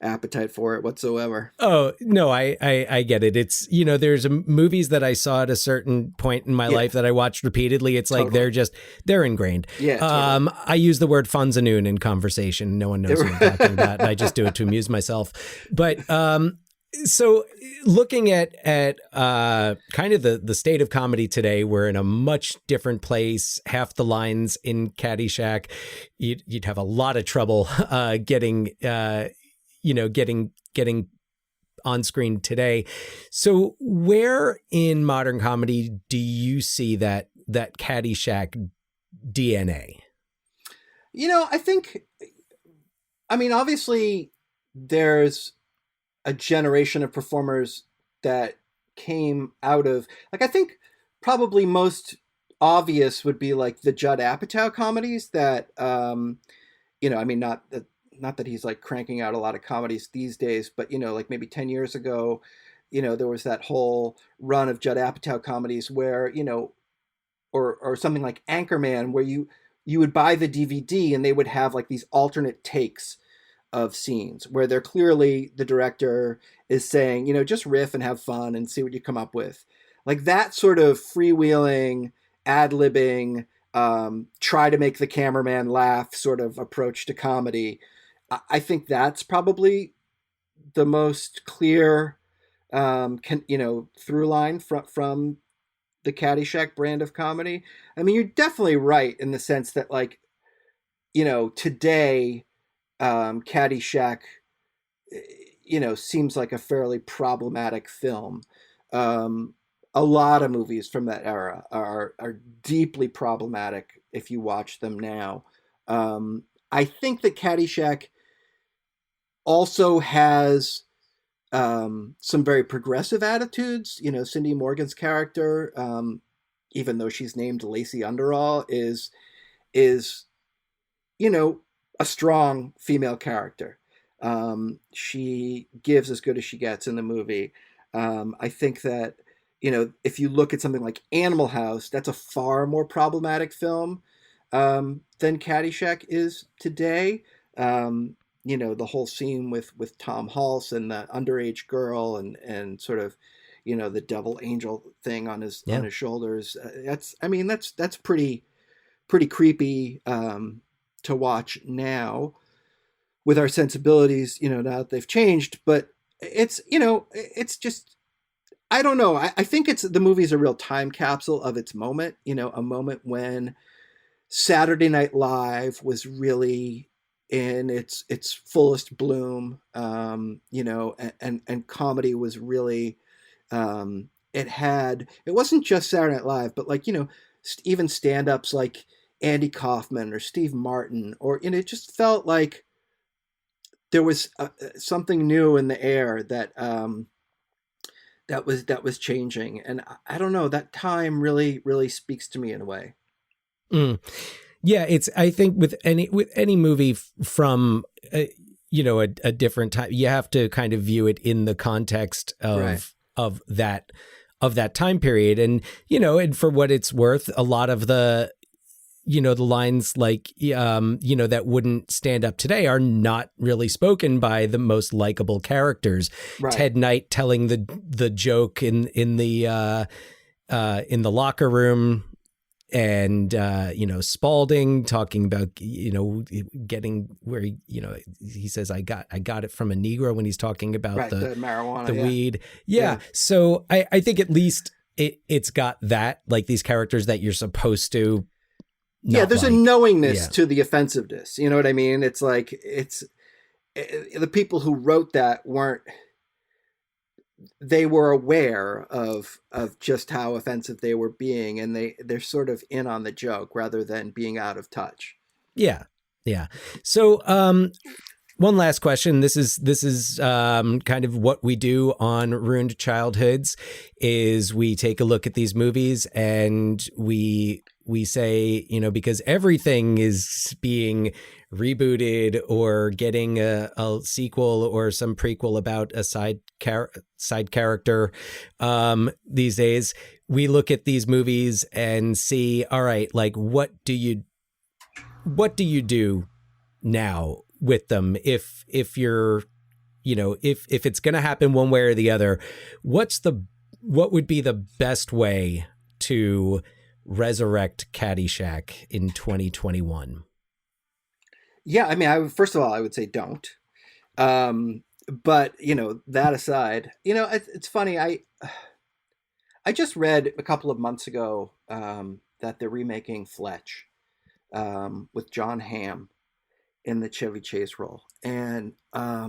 appetite for it whatsoever. Oh no, I get it. It's, there's movies that I saw at a certain point in my life that I watched repeatedly. It's like they're ingrained. Totally. I use the word funzanoon in conversation. No one knows what I'm talking about. I just do it to amuse myself. But so looking at kind of the state of comedy today, we're in a much different place. Half the lines in Caddyshack, you'd have a lot of trouble getting on screen today. So where in modern comedy do you see that Caddyshack DNA? I mean, obviously there's a generation of performers that came out of, like, I think probably most obvious would be like the Judd Apatow comedies that, I mean, not that he's like cranking out a lot of comedies these days, but, like maybe 10 years ago, there was that whole run of Judd Apatow comedies where, or something like Anchorman, where you would buy the DVD and they would have like these alternate takes of scenes where they're clearly, the director is saying, just riff and have fun and see what you come up with. Like that sort of freewheeling, ad-libbing, try to make the cameraman laugh sort of approach to comedy. I think that's probably the most clear, through line from the Caddyshack brand of comedy. I mean, you're definitely right in the sense that, like, today, Caddyshack, seems like a fairly problematic film. A lot of movies from that era are deeply problematic if you watch them now. I think that Caddyshack also has some very progressive attitudes. Cindy Morgan's character, even though she's named Lacey Underall, is a strong female character. She gives as good as she gets in the movie. I think that, if you look at something like Animal House, that's a far more problematic film than Caddyshack is today. The whole scene with Tom Hulse and the underage girl and sort of, the devil angel thing on his shoulders. That's pretty creepy to watch now with our sensibilities, now that they've changed. But it's just, I don't know. I think the movie's a real time capsule of its moment, a moment when Saturday Night Live was really in its fullest bloom, and comedy was really, it wasn't just Saturday Night Live, but like, even stand-ups like Andy Kaufman or Steve Martin, or, it just felt like there was something new in the air that was changing. And I don't know, that time really, really speaks to me in a way. Yeah, I think with any movie from a different time, you have to kind of view it in the context of that time period. And and for what it's worth, a lot of the the lines like, that wouldn't stand up today are not really spoken by the most likable characters. Right. Ted Knight telling the joke in the locker room, and Spalding talking about getting where he says I got it from a Negro when he's talking about the marijuana, the weed. So I think at least it's got that, like, these characters that you're supposed to there's a knowingness to the offensiveness, you know what I mean? It's like the people who wrote that they were aware of just how offensive they were being, and they're sort of in on the joke rather than being out of touch. Yeah. So one last question. This is kind of what we do on Ruined Childhoods, is we take a look at these movies and we say, because everything is being rebooted or getting a sequel or some prequel about a side character these days, we look at these movies and see, all right, like, what do you do now with them? If you're, if it's going to happen one way or the other, what would be the best way to resurrect Caddyshack in 2021? Yeah, I mean, first of all, I would say don't. But that aside, it's funny. I just read a couple of months ago that they're remaking Fletch with John Hamm in the Chevy Chase role, and I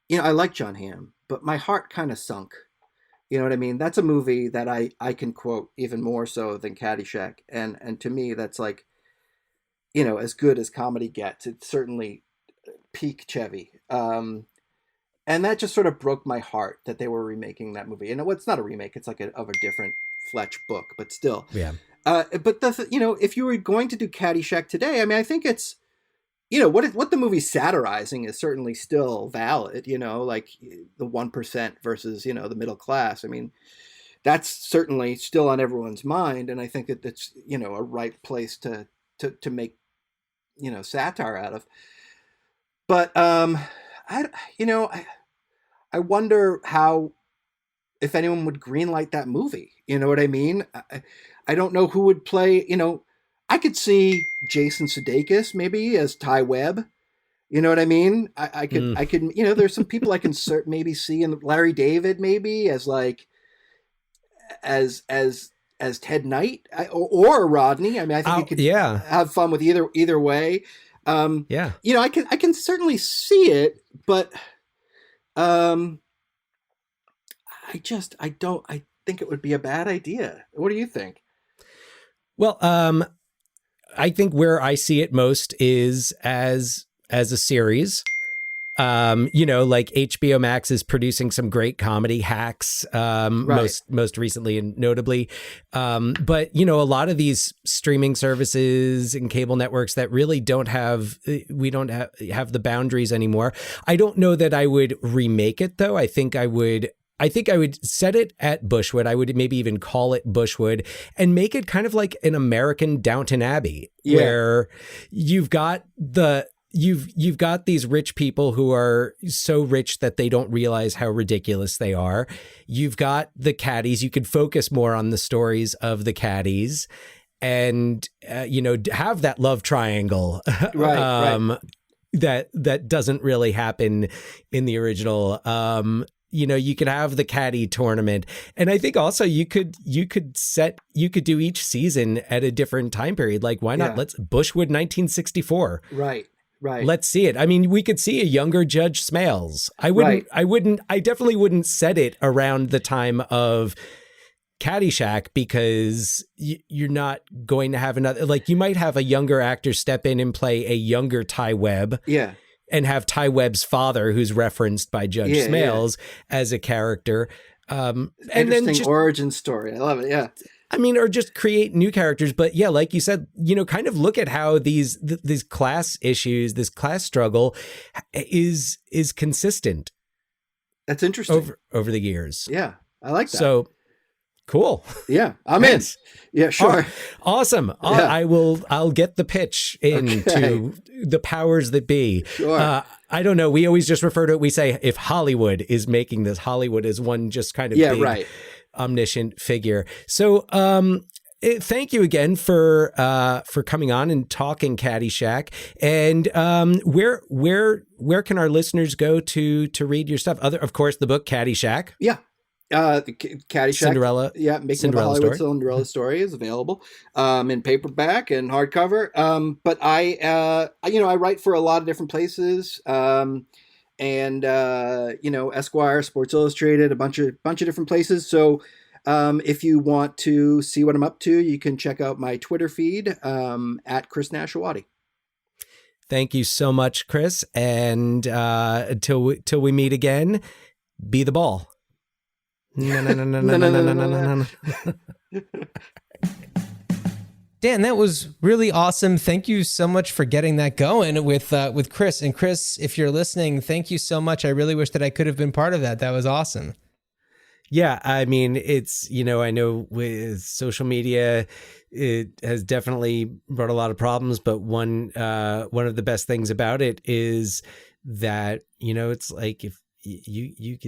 like John Hamm, but my heart kind of sunk. You know what I mean? That's a movie that I can quote even more so than Caddyshack, and to me that's like, as good as comedy gets. It's certainly peak Chevy. And that just sort of broke my heart that they were remaking that movie. And it's not a remake. It's like of a different Fletch book, but still. Yeah. But if you were going to do Caddyshack today, I mean, I think it's, what the movie's satirizing is certainly still valid, like the 1% versus, the middle class. I mean, that's certainly still on everyone's mind. And I think that it's, a right place to make, satire out of. But I wonder if anyone would greenlight that movie. You know what I mean? I don't know who would play. I could see Jason Sudeikis maybe as Ty Webb. You know what I mean? I could. There's some people I can maybe see in Larry David maybe as Ted Knight or Rodney. I mean, I think you could have fun with either way. I can certainly see it, but I think it would be a bad idea. What do you think? Well, I think where I see it most is as a series. Like HBO Max is producing some great comedy hacks, most recently and notably. But a lot of these streaming services and cable networks that really don't have the boundaries anymore. I don't know that I would remake it though. I think I would set it at Bushwood. I would maybe even call it Bushwood and make it kind of like an American Downton Abbey, where you've got these rich people who are so rich that they don't realize how ridiculous they are. You've got the caddies. You could focus more on the stories of the caddies and, have that love triangle. Right. That doesn't really happen in the original. You could have the caddy tournament. And I think also you could do each season at a different time period. Like, why not? Let's Bushwood 1964. Right. Let's see it. I mean, we could see a younger Judge Smales. I definitely wouldn't set it around the time of Caddyshack, because you're not going to have another, like, you might have a younger actor step in and play a younger Ty Webb. Yeah. And have Ty Webb's father, who's referenced by Judge Smales, as a character. And then just origin story. I love it. Yeah. I mean, or just create new characters. But yeah, like you said, kind of look at how these class issues, this class struggle is consistent. That's interesting. Over the years. Yeah. I like that. So Cool. Yeah, I'm in. Yeah, sure. Awesome. Yeah. I'll get the pitch into the powers that be. Sure. I don't know. We always just refer to it. We say if Hollywood is making this, Hollywood is one just kind of big, omniscient figure. So, thank you again for coming on and talking Caddyshack. And where can our listeners go to read your stuff? Of course, the book Caddyshack. Yeah. The Caddyshack, Cinderella, making the Hollywood Cinderella Story is available in paperback and hardcover. But I write for a lot of different places, and Esquire, Sports Illustrated, a bunch of different places. So if you want to see what I'm up to, you can check out my Twitter feed at Chris Nashawaty. Thank you so much, Chris. And until we meet again, be the ball. Dan, that was really awesome. Thank you so much for getting that going with Chris. And Chris, if you're listening, thank you so much. I really wish that I could have been part of that. That was awesome. Yeah, I mean, it's, I know with social media, it has definitely brought a lot of problems, but one of the best things about it is that, it's like if you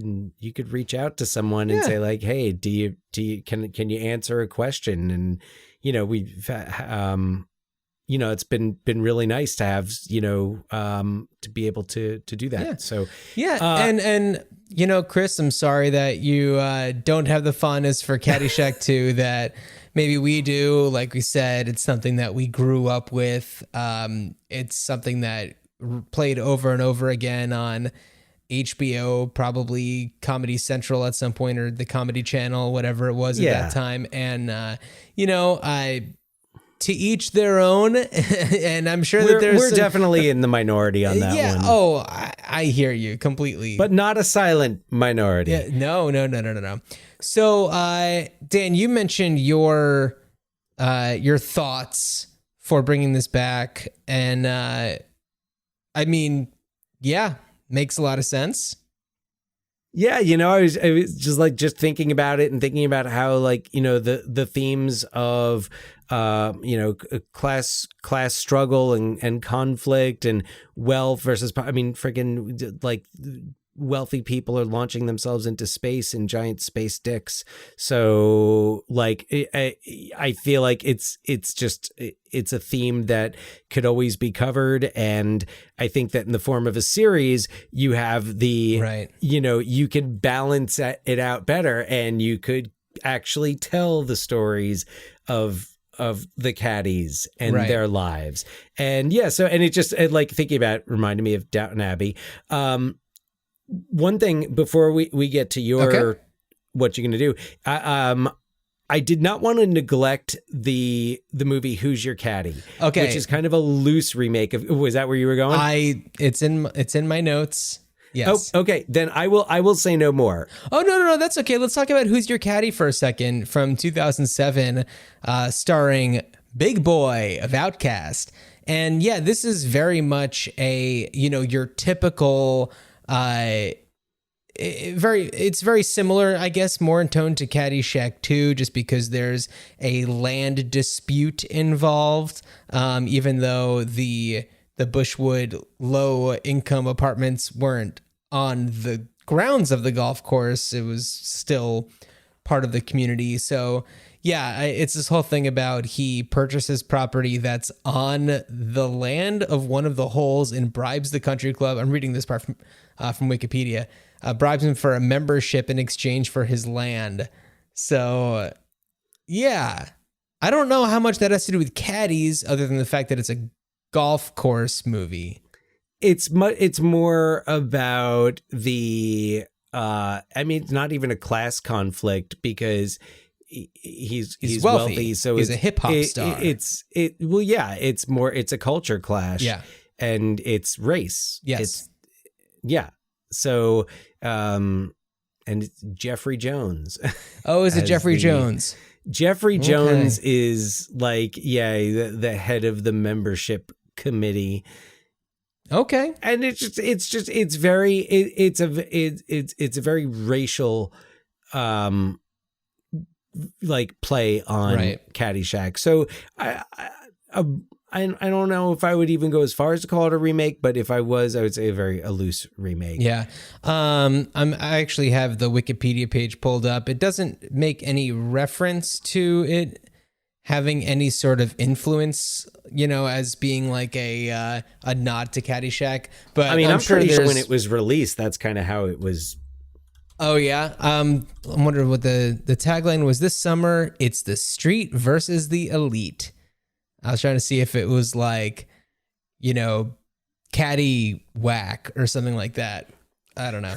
could reach out to someone and say like, hey, can you answer a question? And we've it's been really nice to have to be able to do that. So and Chris, I'm sorry that you don't have the fondness for Caddyshack 2 that maybe we do. Like we said, it's something that we grew up with. It's something that played over and over again on HBO, probably Comedy Central at some point, or the Comedy Channel, whatever it was at that time. And, to each their own. And I'm sure that we're definitely in the minority on that one. Oh, I hear you completely. But not a silent minority. Yeah, no. So, Dan, you mentioned your thoughts for bringing this back. And, makes a lot of sense. Yeah, I was just thinking about it and thinking about how the themes of class struggle and conflict and wealth versus wealthy people are launching themselves into space in giant space dicks. So I feel like it's a theme that could always be covered. And I think that in the form of a series, you have you can balance it out better, and you could actually tell the stories of the caddies and their lives. And thinking about it reminded me of Downton Abbey. One thing before we get to what you're going to do, I did not want to neglect the movie Who's Your Caddy? Okay, which is kind of a loose remake of. Was that where you were going? It's in my notes. Yes. Oh, okay. Then I will say no more. Oh no, that's okay. Let's talk about Who's Your Caddy for a second, from 2007, starring Big Boy of Outkast. And yeah, this is very much your typical. It's very similar, I guess, more in tone to Caddyshack 2, just because there's a land dispute involved. Even though the Bushwood low income apartments weren't on the grounds of the golf course, it was still part of the community. So yeah, it's this whole thing about he purchases property that's on the land of one of the holes and bribes the country club. I'm reading this part from Wikipedia. Bribes him for a membership in exchange for his land. So yeah, I don't know how much that has to do with caddies, other than the fact that it's a golf course movie. It's more about the it's not even a class conflict, because he's wealthy, so he's a hip hop star. It's a culture clash. Yeah. And it's race. Yes. So and it's Jeffrey Jones. Oh, is it Jeffrey Jones? Jeffrey Jones is the head of the membership committee. Okay. And it's a very racial like play on Caddyshack. So I don't know if I would even go as far as to call it a remake, but if I was, I would say a loose remake. Yeah. I actually have the Wikipedia page pulled up. It doesn't make any reference to it having any sort of influence, as being like a nod to Caddyshack. But I mean, I'm pretty sure when it was released, that's kind of how it was. Oh yeah. I'm wondering what the tagline was this summer. It's the street versus the elite. I was trying to see if it was like, Caddy Whack or something like that. I don't know.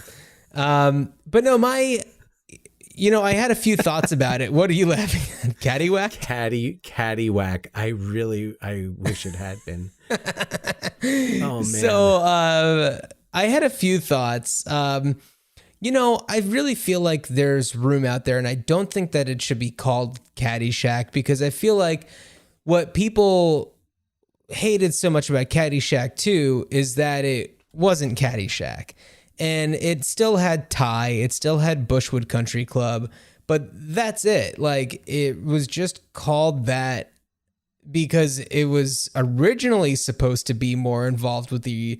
But no, I had a few thoughts about it. What are you laughing at? Caddy Whack? Caddy Whack. I wish it had been. Oh man. So I had a few thoughts. I really feel like there's room out there, and I don't think that it should be called Caddyshack, because I feel like what people hated so much about Caddyshack 2 is that it wasn't Caddyshack. And it still had Thai, it still had Bushwood Country Club, but that's it. Like, it was just called that because it was originally supposed to be more involved with the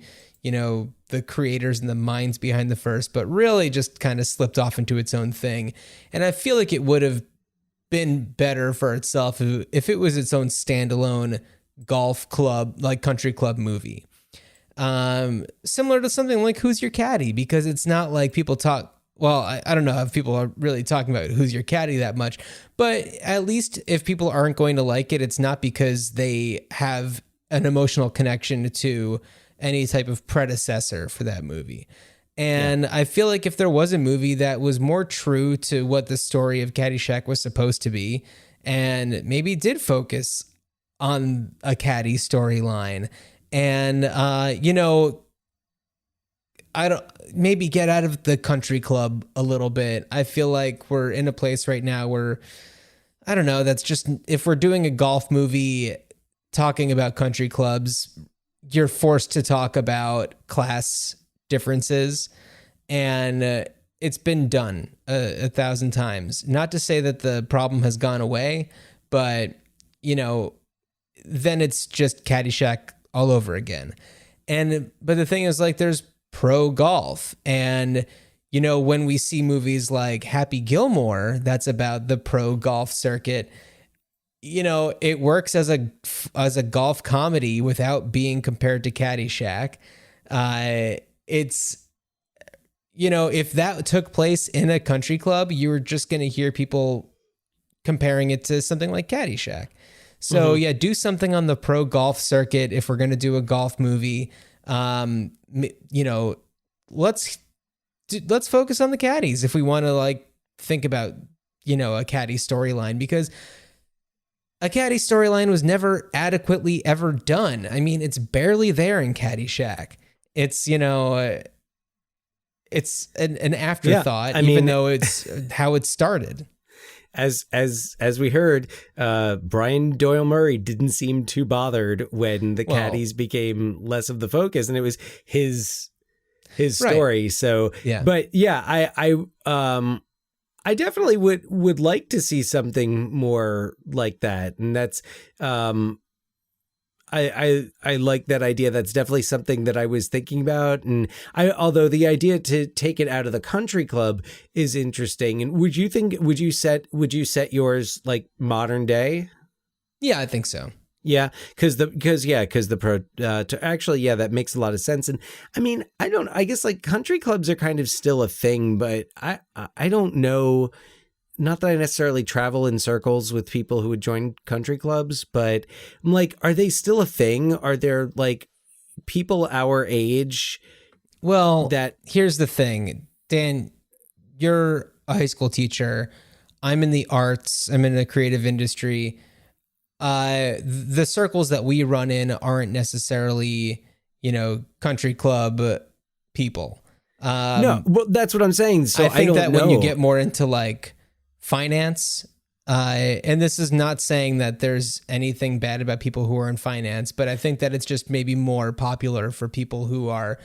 creators and the minds behind the first, but really just kind of slipped off into its own thing. And I feel like it would have been better for itself if it was its own standalone golf club, like country club movie. Similar to something like Who's Your Caddy, because it's not like people talk. Well, I don't know if people are really talking about Who's Your Caddy that much, but at least if people aren't going to like it, it's not because they have an emotional connection to any type of predecessor for that movie. And I feel like if there was a movie that was more true to what the story of Caddyshack was supposed to be, and maybe did focus on a caddy storyline, and maybe get out of the country club a little bit. I feel like we're in a place right now where, I don't know, that's just, if we're doing a golf movie talking about country clubs, you're forced to talk about class differences, and it's been done 1,000 times. Not to say that the problem has gone away, but then it's just Caddyshack all over again. But the thing is, like, there's pro golf, and when we see movies like Happy Gilmore that's about the pro golf circuit, it works as a golf comedy without being compared to Caddyshack. It's, if that took place in a country club, you were just going to hear people comparing it to something like Caddyshack. So do something on the pro golf circuit. If we're going to do a golf movie, let's focus on the caddies. If we want to think about, a caddy storyline, because a caddy storyline was never adequately ever done. I mean, it's barely there in Caddyshack. It's, it's an afterthought, even though it's how it started. As we heard, Brian Doyle Murray didn't seem too bothered when the caddies became less of the focus, and it was his story. Right. So, but I definitely would like to see something more like that, and that's I like that idea. That's definitely something that I was thinking about. And although the idea to take it out of the country club is interesting. And would you set yours like modern day? Yeah, I think so. Yeah, because that makes a lot of sense. And I mean, I guess like country clubs are kind of still a thing, but I don't know. Not that I necessarily travel in circles with people who would join country clubs, but I'm like, are they still a thing? Are there like people our age? Well, here's the thing, Dan, you're a high school teacher. I'm in the arts. I'm in the creative industry. The circles that we run in aren't necessarily, country club people. No, well, that's what I'm saying. So I think that when you get more into like finance, And this is not saying that there's anything bad about people who are in finance, but I think that it's just maybe more popular for people who are,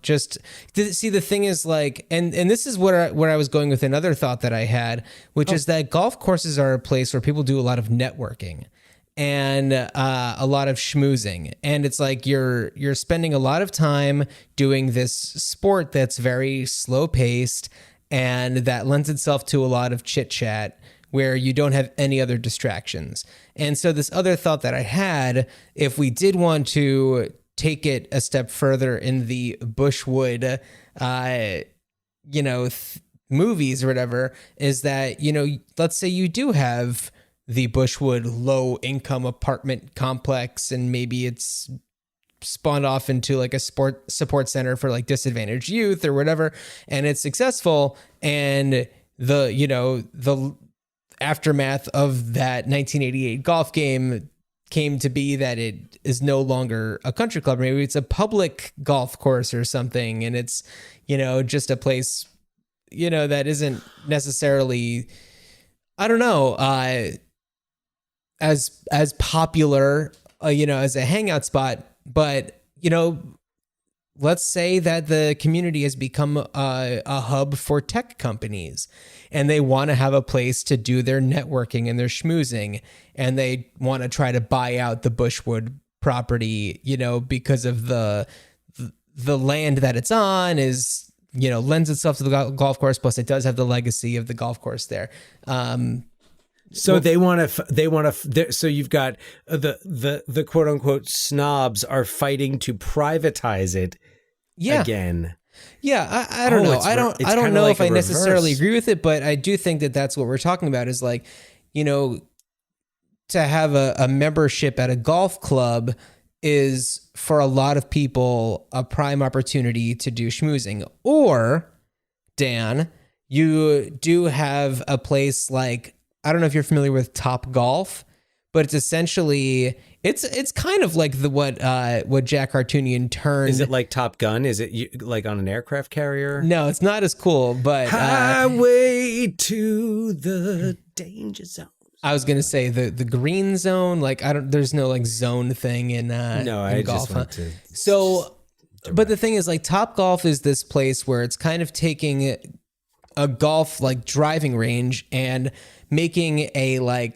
just see, the thing is like, and this is where I was going with another thought that I had, which is that golf courses are a place where people do a lot of networking and a lot of schmoozing. And it's like you're spending a lot of time doing this sport that's very slow paced and that lends itself to a lot of chit chat, where you don't have any other distractions. And so this other thought that I had, if we did want to take it a step further in the Bushwood, movies or whatever, is that, let's say you do have the Bushwood low income apartment complex, and maybe it's spawned off into like a support center for like disadvantaged youth or whatever, and it's successful, and the aftermath of that 1988 golf game came to be that it is no longer a country club. Maybe it's a public golf course or something, and it's, just a place, that isn't necessarily, I don't know, as popular, as a hangout spot. But, let's say that the community has become a hub for tech companies, and they want to have a place to do their networking and their schmoozing, and they want to try to buy out the Bushwood property, because of the land that it's on is, lends itself to the golf course. Plus, it does have the legacy of the golf course there. So they want to. So you've got the quote unquote snobs are fighting to privatize it. Yeah. Again. Yeah, I don't know. I don't know if I necessarily agree with it, but I do think that that's what we're talking about. Is like, to have a membership at a golf club is for a lot of people a prime opportunity to do schmoozing. Or, Dan, you do have a place like, I don't know if you're familiar with Top Golf, but it's essentially it's kind of like what Jack Cartoonian turned. Is it like Top Gun? Is it like on an aircraft carrier? No, it's not as cool. But Highway to the danger zone. I was gonna say the green zone. Like there's no like zone thing in in golf. Just went to. So, but the thing is, like Top Golf is this place where it's kind of taking a golf like driving range and making a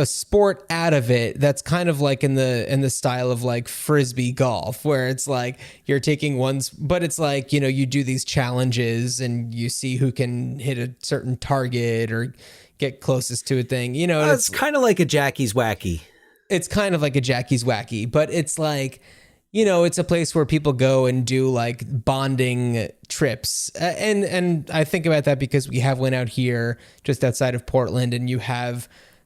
sport out of it that's kind of like in the style of like frisbee golf, where it's like you're taking ones, but it's like, you do these challenges and you see who can hit a certain target or get closest to a thing, It's kind of like a Jackie's Wacky. It's kind of like a Jackie's Wacky, but it's like, it's a place where people go and do like bonding trips. And I think about that because we have one out here just outside of Portland, and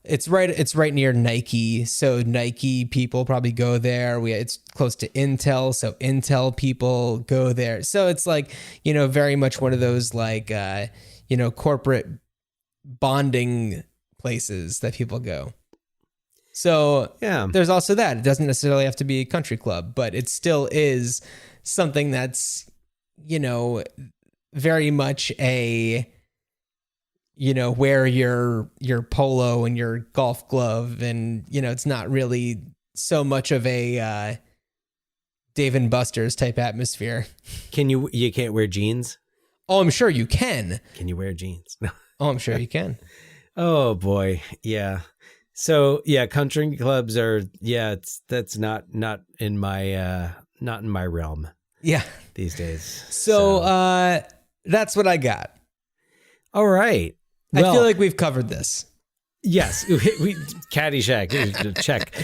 it's right near Nike. So Nike people probably go there. It's close to Intel. So Intel people go there. So it's like, very much one of those like, corporate bonding places that people go. So yeah, there's also that. It doesn't necessarily have to be a country club, but it still is something that's, very much a, wear your polo and your golf glove, and, it's not really so much of a Dave and Buster's type atmosphere. You can't wear jeans? Oh, I'm sure you can. Can you wear jeans? No. Oh, I'm sure you can. Oh boy. Yeah. So yeah, country clubs are, that's not in my realm. Yeah. These days. So that's what I got. All right. I feel like we've covered this. Yes. We Caddyshack. Check.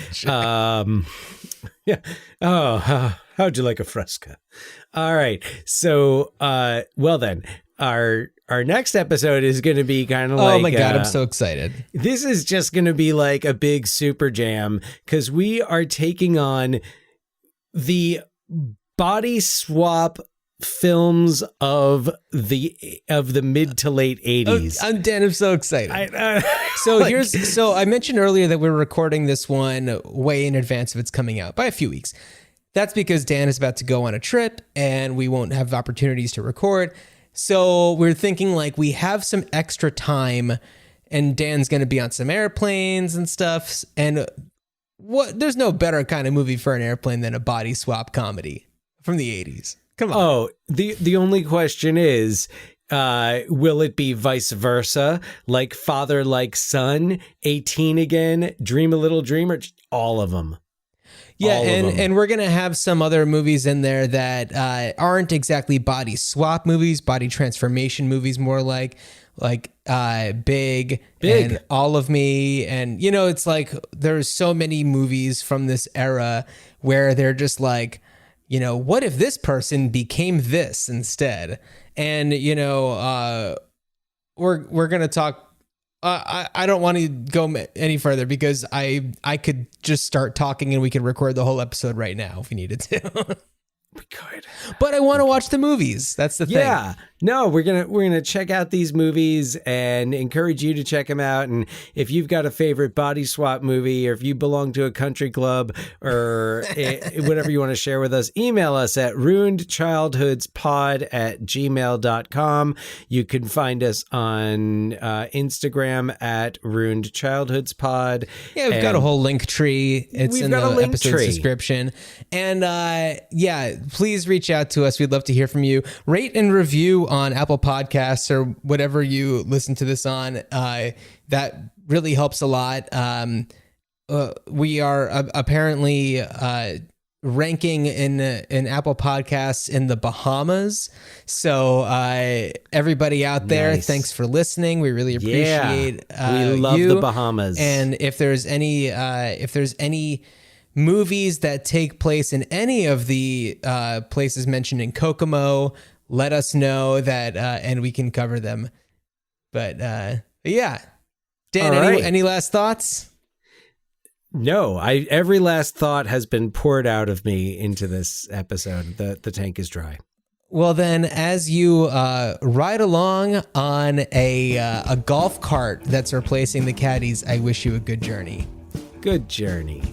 Yeah. Oh, how'd you like a fresca? All right. So, well then, our next episode is going to be kind of like... Oh my God, I'm so excited. This is just going to be like a big super jam, because we are taking on the body swap films of the mid to late 80s. I'm so excited. So I mentioned earlier that we're recording this one way in advance of its coming out by a few weeks. That's because Dan is about to go on a trip and we won't have opportunities to record. So we're thinking like we have some extra time Dan's going to be on some airplanes and stuff. And there's no better kind of movie for an airplane than a body swap comedy from the 80s. Come on. Oh, the only question is, will it be vice versa? Like father, like son, 18 again, dream a little dream, or just all of them? Yeah, and we're going to have some other movies in there that aren't exactly body swap movies, body transformation movies, more like Big and All of Me. And, it's like there's so many movies from this era where they're just like, what if this person became this instead? And, we're going to talk. I don't want to go any further because I could just start talking and we could record the whole episode right now if we needed to. We could, but I want to watch the movies. That's the thing. Yeah, no, we're gonna check out these movies and encourage you to check them out. And if you've got a favorite body swap movie, or if you belong to a country club, or whatever you want to share with us, email us at ruinedchildhoodspod@gmail.com. You can find us on Instagram at ruinedchildhoodspod. Yeah, we've got a whole link tree. It's in the episode description. And please reach out to us. We'd love to hear from you. Rate and review on Apple Podcasts or whatever you listen to this on. That really helps a lot. We are apparently ranking in Apple Podcasts in the Bahamas. So everybody out there, thanks for listening. We really appreciate we love the Bahamas. And if there's any movies that take place in any of the places mentioned in Kokomo, let us know that, and we can cover them. But yeah, Dan, any last thoughts? No, every last thought has been poured out of me into this episode. The tank is dry. Well, then, as you ride along on a golf cart that's replacing the caddies, I wish you a good journey. Good journey.